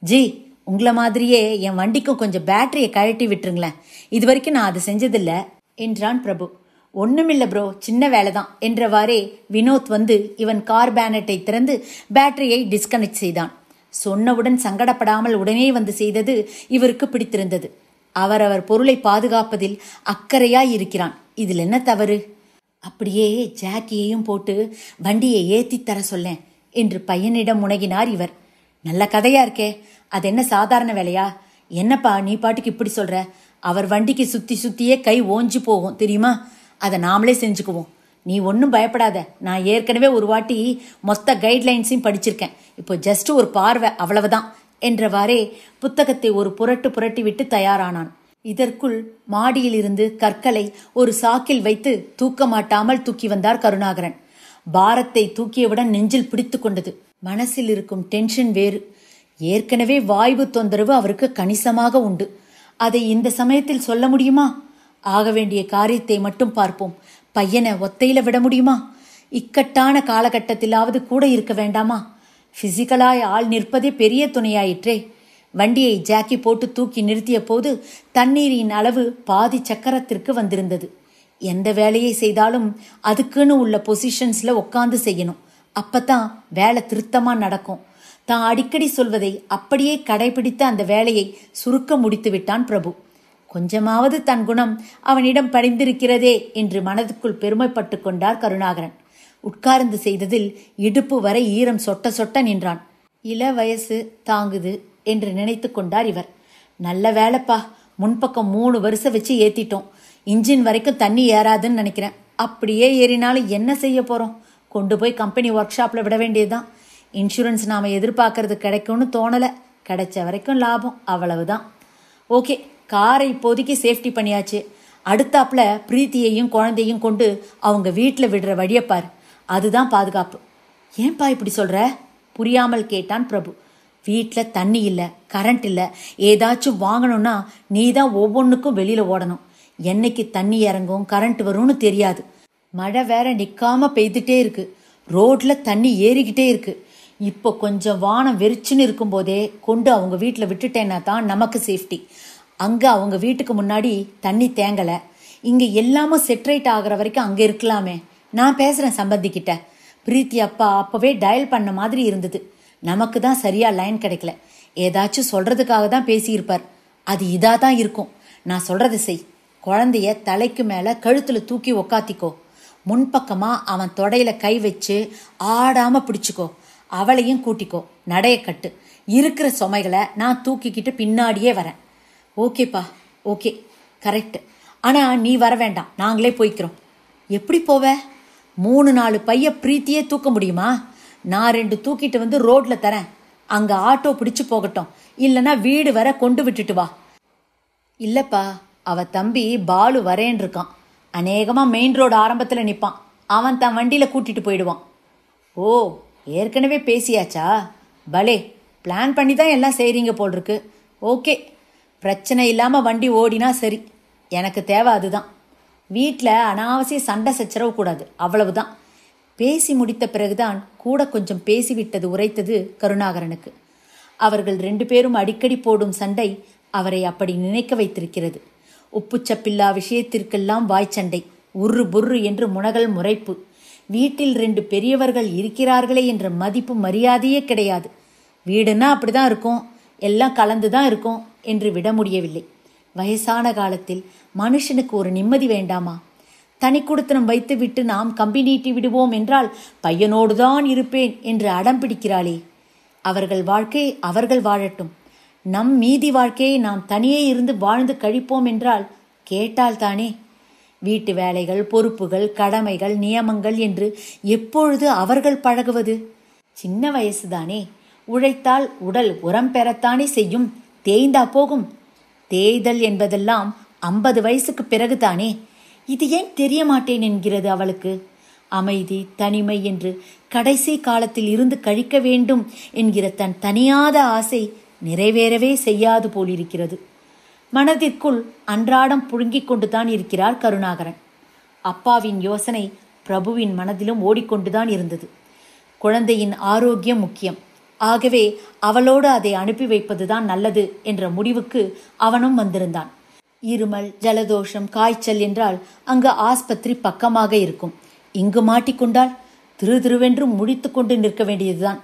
ஜி, உங்களை மாதிரியே என் வண்டிக்கும் கொஞ்சம் பேட்டரியை கழட்டி விட்டுருங்களேன், இது வரைக்கும் நான் அதை செஞ்சதில்லை என்றான் பிரபு. ஒண்ணுமில்ல ப்ரோ, சின்ன வேலைதான் என்றவாறே வினோத் வந்து இவன் கார் பேனட்டை திறந்து பேட்டரியை டிஸ்கனெக்ட் செய்தான். சொன்னவுடன் சங்கடப்படாமல் உடனே வந்து செய்தது இவருக்கு பிடித்திருந்தது. அவரவர் பொருளை பாதுகாப்பதில் அக்கறையாய் இருக்கிறான், இதில் என்ன தவறு? அப்படியே ஜாக்கியையும் போட்டு வண்டியை ஏத்தி தர சொல்லேன் என்று பையனிடம் முனகினார் இவர். நல்ல கதையா இருக்கே, அது என்ன சாதாரண வேலையா? என்னப்பா நீ பாட்டுக்கு இப்படி சொல்ற? அவர் வண்டிக்கு சுத்தி சுத்தியே கை ஓஞ்சு போகும் தெரியுமா? அதை நாமளே செஞ்சுக்குவோம். நீ ஒன்னும் பயப்படாத, நான் ஏற்கனவே ஒரு வாட்டி மொத்த கைட்லைன்ஸையும் படிச்சிருக்கேன். இப்போ ஜஸ்ட் ஒரு பார்வை, அவ்வளவுதான் என்றவாறே புத்தகத்தை ஒரு புரட்டி விட்டு தயாரானான். இதற்குள் மாடியில் இருந்து கற்களை ஒரு சாக்கில் வைத்து தூக்க மாட்டாமல் தூக்கி வந்தார் கருணாகரன். பாரத்தை தூக்கியவுடன் நெஞ்சில் பிடித்து கொண்டது. மனசில் இருக்கும் டென்ஷன் வேறு. ஏற்கனவே வாய்வு தொந்தரவு அவருக்கு கணிசமாக உண்டு. அதை இந்த சமயத்தில் சொல்ல முடியுமா? ஆக வேண்டிய காரியத்தை மட்டும் பார்ப்போம். பையனை ஒத்தையில விட முடியுமா? இக்கட்டான காலகட்டத்திலாவது கூட இருக்க வேண்டாமா? பிசிக்கலாய் ஆள் நிற்பதே பெரிய துணையாயிற்றே. வண்டியை ஜாக்கி போட்டு தூக்கி நிறுத்திய போது தண்ணீரின் அளவு பாதி சக்கரத்திற்கு வந்திருந்தது. எந்த வேலையை செய்தாலும் அதுக்குன்னு உள்ள பொசிஷன்ஸ்ல உட்காந்து செய்யணும். அப்பதான் வேலை திருத்தமா நடக்கும். தான் அடிக்கடி சொல்வதை அப்படியே கடைபிடித்த அந்த வேலையை சுருக்க முடித்து விட்டான் பிரபு. கொஞ்சமாவது தன் குணம் அவனிடம் படிந்திருக்கிறதே என்று மனதுக்குள் பெருமைப்பட்டு கொண்டார் கருணாகரன். உட்கார்ந்து செய்ததில் இடுப்பு வரை ஈரம் சொட்ட சொட்ட நின்றான். இள வயசு தாங்குது என்று நினைத்து கொண்டார் இவர். நல்ல வேலைப்பா, முன்பக்கம் 3 வருஷம் வச்சு ஏத்திட்டோம். இன்ஜின் வரைக்கும் தண்ணி ஏறாதுன்னு நினைக்கிறேன். அப்படியே ஏறினாலும் என்ன செய்ய போறோம்? கொண்டு போய் கம்பெனி ஒர்க் ஷாப்ல விட வேண்டியதுதான். இன்சூரன்ஸ் நாம எதிர்பார்க்கறது கிடைக்கும்னு தோணல. கிடைச்ச வரைக்கும் லாபம், அவ்வளவுதான். ஓகே, காரை இப்போதைக்கு சேஃப்டி பண்ணியாச்சு. அடுத்தாப்புல பிரீத்தியையும் குழந்தையும் கொண்டு அவங்க வீட்டில் விடுற வழியப்பார், அதுதான் பாதுகாப்பு. ஏன்பா இப்படி சொல்ற? புரியாமல் கேட்டான் பிரபு. வீட்டில் தண்ணி இல்லை, கரண்ட் இல்லை, ஏதாச்சும் வாங்கணும்னா நீ தான் ஒவ்வொன்றுக்கும் வெளியில ஓடணும். என்னைக்கு தண்ணி இறங்கும் கரண்ட் வரும்னு தெரியாது. மழை வேற நிற்காம பெய்துட்டே இருக்கு, ரோட்ல தண்ணி ஏறிக்கிட்டே இருக்கு. இப்போ கொஞ்சம் வானம் வெறிச்சுன்னு இருக்கும் போதே கொண்டு அவங்க வீட்டில் விட்டுட்டேன்னா தான் நமக்கு சேஃப்டி. அங்கே அவங்க வீட்டுக்கு முன்னாடி தண்ணி தேங்கலை. இங்கே எல்லாமும் செட்ரைட் ஆகிற வரைக்கும் அங்கே இருக்கலாமே. நான் பேசுகிறேன் சம்பந்திக்கிட்ட. பிரீத்தி அப்பா அப்போவே டயல் பண்ண மாதிரி இருந்தது. நமக்கு தான் சரியா லைன் கிடைக்கல. ஏதாச்சும் சொல்றதுக்காக தான் பேசியிருப்பார். அது இதா தான் இருக்கும். நான் சொல்றதை செய். குழந்தைய தலைக்கு மேலே கழுத்தில் தூக்கி உக்காத்திக்கோ. முன்பக்கமா அவன் தொடையில கை வச்சு ஆடாம பிடிச்சுக்கோ. அவளையும் கூட்டிக்கோ. நடைய கட்டு. இருக்கிற சுமைகளை நான் தூக்கிக்கிட்டு பின்னாடியே வரேன். ஓகேப்பா, ஓகே, கரெக்ட். ஆனா நீ வர வேண்டாம், நாங்களே போய்க்கிறோம். எப்படி போவ? 3-4 பைய பிரீத்தியே தூக்க முடியுமா? நான் 2 தூக்கிட்டு வந்து ரோட்ல தரேன். அங்க ஆட்டோ பிடிச்சு போகட்டும், இல்லைன்னா வீடு வர கொண்டு விட்டுட்டு வா. இல்லப்பா, அவ தம்பி பாலு வரேன் இருக்கான். அநேகமா மெயின் ரோடு ஆரம்பத்துல நிப்பான். அவன் தன் வண்டியில கூட்டிட்டு போயிடுவான். ஓ, ஏற்கனவே பேசியாச்சா? பலே, பிளான் பண்ணி தான் எல்லாம் செய்றீங்க போல் இருக்கு. ஓகே, பிரச்சனை இல்லாம வண்டி ஓடினா சரி. எனக்கு தேவை அதுதான். வீட்டில் அனாவசிய சண்டை சச்சரவு கூடாது, அவ்வளவுதான். பேசி முடித்த பிறகுதான் கூட கொஞ்சம் பேசிவிட்டது உரைத்தது கருணாகரனுக்கு. அவர்கள் 2 பேரும் அடிக்கடி போடும் சண்டை அவரை அப்படி நினைக்க வைத்திருக்கிறது. உப்புச்சப்பில்லா விஷயத்திற்கெல்லாம் வாய்ச்சண்டை, உர்ரு புர்ரு என்று முனகல் முறைப்பு. வீட்டில் 2 பெரியவர்கள் இருக்கிறார்களே என்ற மதிப்பு மரியாதையே கிடையாது. வீடுன்னா அப்படிதான் இருக்கும், எல்லாம் கலந்துதான் இருக்கும் என்று விட முடியவில்லை. வயசான காலத்தில் மனுஷனுக்கு ஒரு நிம்மதி வேண்டாமா? தனி குடித்தனம் வைத்து விட்டு நாம் கம்பி நீட்டி விடுவோம் என்றால் பையனோடுதான் இருப்பேன் என்று அடம் பிடிக்கிறாளே. அவர்கள் வாழ்க்கை அவர்கள் வாழட்டும், நம் மீதி வாழ்க்கையை நாம் தனியே இருந்து வாழ்ந்து கழிப்போம் என்றால் கேட்டால் தானே. வீட்டு வேலைகள், பொறுப்புகள், கடமைகள், நியமங்கள் என்று எப்பொழுது அவர்கள் பழகுவது? சின்ன வயசுதானே, உழைத்தால் உடல் உரம் பெறத்தானே செய்யும், தேய்ந்தா போகும். தேய்தல் என்பதெல்லாம் 50 வயசுக்கு பிறகுதானே. இது ஏன் தெரிய மாட்டேன் என்கிறது அவளுக்கு? அமைதி, தனிமை என்று கடைசி காலத்தில் இருந்து கழிக்க வேண்டும் என்கிற தன் தனியாத ஆசை நிறைவேறவே செய்யாது போலிருக்கிறது. மனதிற்குள் அன்றாடம் புழுங்கிக் கொண்டுதான் இருக்கிறார் கருணாகரன். அப்பாவின் யோசனை பிரபுவின் மனதிலும் ஓடிக்கொண்டுதான் இருந்தது. குழந்தையின் ஆரோக்கியம் முக்கியம், ஆகவே அவளோடு அதை அனுப்பி வைப்பதுதான் நல்லது என்ற முடிவுக்கு அவனும் வந்திருந்தான். இருமல், ஜலதோஷம், காய்ச்சல் என்றால் அங்கு ஆஸ்பத்திரி பக்கமாக இருக்கும். இங்கு மாட்டிக்கொண்டால் திருவென்று முடித்து கொண்டு நிற்க வேண்டியதுதான்.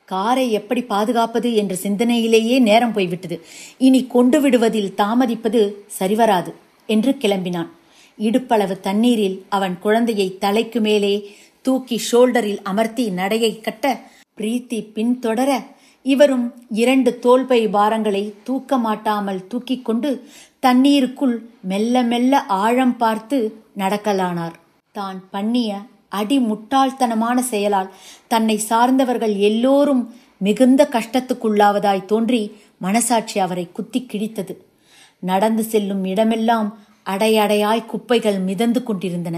காரை எப்படி பாதுகாப்பது என்ற சிந்தனையிலேயே நேரம் போய்விட்டது. இனி கொண்டு விடுவதில் தாமதிப்பது சரிவராது என்று கிளம்பினான். இடுப்பளவு தண்ணீரில் அவன் குழந்தையை தலைக்கு மேலே தூக்கி ஷோல்டரில் அமர்த்தி நடையை கட்ட பிரீத்தி பின்தொடர இவரும் 2 தோள்பை பாரங்களை தூக்க மாட்டாமல் தூக்கி கொண்டு தண்ணீருக்குள் மெல்ல மெல்ல ஆழம் பார்த்து நடக்கலானார். தான் பண்ணிய அடிமுட்டாள்தனமான செயலால் தன்னை சார்ந்தவர்கள் எல்லோரும் மிகுந்த கஷ்டத்துக்குள்ளாவதாய் தோன்றி மனசாட்சி அவரை குத்தி கிழித்தது. நடந்து செல்லும் இடமெல்லாம் அடையடையாய் குப்பைகள் மிதந்து கொண்டிருந்தன.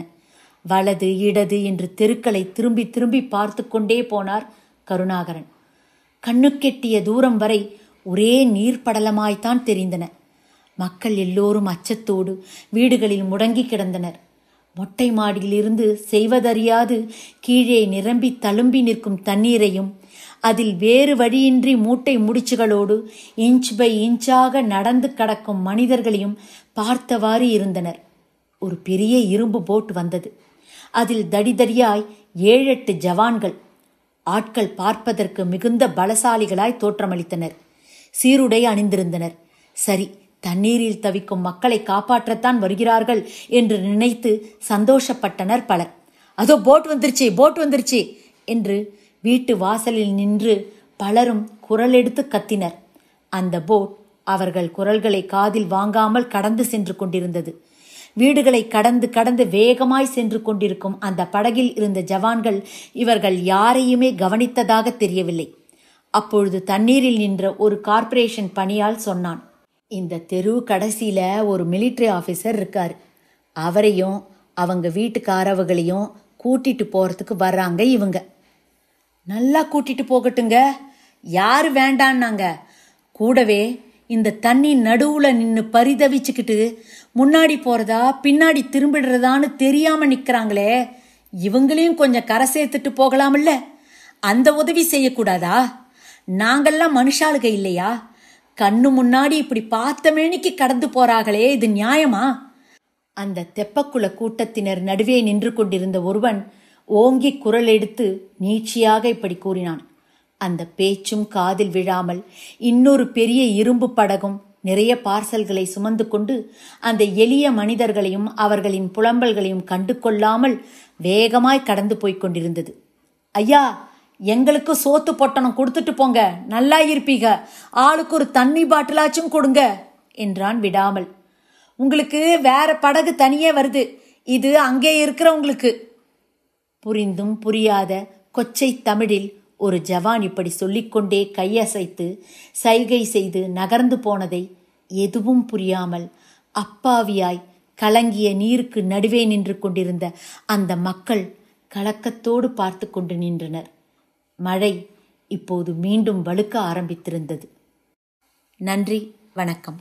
வலது இடது என்று தெருக்களை திரும்பி திரும்பி பார்த்து கொண்டே போனார் கருணாகரன். கண்ணுக்கெட்டிய தூரம் வரை ஒரே நீர்ப்படலமாய்த்தான் தெரிந்தன. மக்கள் எல்லோரும் அச்சத்தோடு வீடுகளில் முடங்கி கிடந்தனர். மொட்டை மாடியிலிருந்து செய்வதறியாது கீழே நிரம்பி தழும்பி நிற்கும் தண்ணீரையும் அதில் வேறு வழியின்றி மூட்டை முடிச்சுகளோடு இன்ச் பை இன்ச்சாக நடந்து கடக்கும் மனிதர்களையும் பார்த்தவாறு இருந்தனர். ஒரு பெரிய இரும்பு போட் வந்தது. அதில் தடிதடியாய் 7-8 ஜவான்கள். ஆட்கள் பார்ப்பதற்கு மிகுந்த பலசாலிகளாய் தோற்றமளித்தனர். சீருடை அணிந்திருந்தனர். சரி, தண்ணீரில் தவிக்கும் மக்களை காப்பாற்றத்தான் வருகிறார்கள் என்று நினைத்து சந்தோஷப்பட்டனர் பலர். அதோ போட் வந்துருச்சு, போட் வந்துருச்சு என்று வீட்டு வாசலில் நின்று பலரும் குரல் எடுத்து கத்தினர். அந்த போட் அவர்கள் குரல்களை காதில் வாங்காமல் கடந்து சென்று கொண்டிருந்தது. வீடுகளை கடந்து கடந்து வேகமாய் சென்று கொண்டிருக்கும் அந்த படகில் இருந்த ஜவான்கள் இவர்கள் யாரையுமே கவனித்ததாக தெரியவில்லை. அப்பொழுது தண்ணீரில் நின்ற ஒரு கார்ப்பரேஷன் பணியால் சொன்னான், இந்த தெரு கடைசியில ஒரு மிலிட்ரி ஆபீசர் இருக்காரு. அவரையும் அவங்க வீட்டுக்காரவங்களையும் கூட்டிட்டு போறதுக்கு வர்றாங்க இவங்க. நல்லா கூட்டிட்டு போகட்டுங்க, யாரு வேண்டான்னாங்க. கூடவே இந்த தண்ணி நடுவுல நின்னு பரிதவிச்சுக்கிட்டு முன்னாடி போறதா பின்னாடி திரும்பிடுறதான்னு தெரியாம நிக்கிறாங்களே, இவங்களையும் கொஞ்சம் கரை சேர்த்துட்டு போகலாம்ல. அந்த உதவி செய்யக்கூடாதா? நாங்கெல்லாம் மனுஷாளுக இல்லையா? கண்ணு முன்னாடி இப்படி பார்த்த மேனிக்கு கடந்து போறாங்களே, இது நியாயமா? அந்த தெப்பக்குள கூட்டத்தினர் நடுவே நின்று கொண்டிருந்த ஒருவன் ஓங்கி குரல் எடுத்து நீட்சியாக இப்படி கூறினான். அந்த பேச்சும் காதில் விழாமல் இன்னொரு பெரிய இரும்பு படகும் நிறைய பார்சல்களை சுமந்து கொண்டு அந்த எளிய மனிதர்களையும் அவர்களின் புலம்பல்களையும் கண்டு கொள்ளாமல் வேகமாய் கடந்து போய்க் கொண்டிருந்தது. ஐயா, எங்களுக்கு சோத்து பொட்டணம் கொடுத்துட்டு போங்க, நல்லா இருப்பீங்க, ஆளுக்கு ஒரு தண்ணி பாட்டிலாச்சும் கொடுங்க என்றான் விடாமல். உங்களுக்கு வேற படகு தனியே வருது, இது அங்கே இருக்கிறவங்களுக்கு. புரிந்தும் புரியாத கொச்சை தமிழில் ஒரு ஜவான் இப்படி சொல்லிக்கொண்டே கையசைத்து சைகை செய்து நகர்ந்து போனதை எதுவும் புரியாமல் அப்பாவியாய் கலங்கிய நீருக்கு நடுவே நின்று கொண்டிருந்த அந்த மக்கள் கலக்கத்தோடு பார்த்து கொண்டு நின்றனர். மழை இப்போது மீண்டும் வழுக்க ஆரம்பித்திருந்தது. நன்றி, வணக்கம்.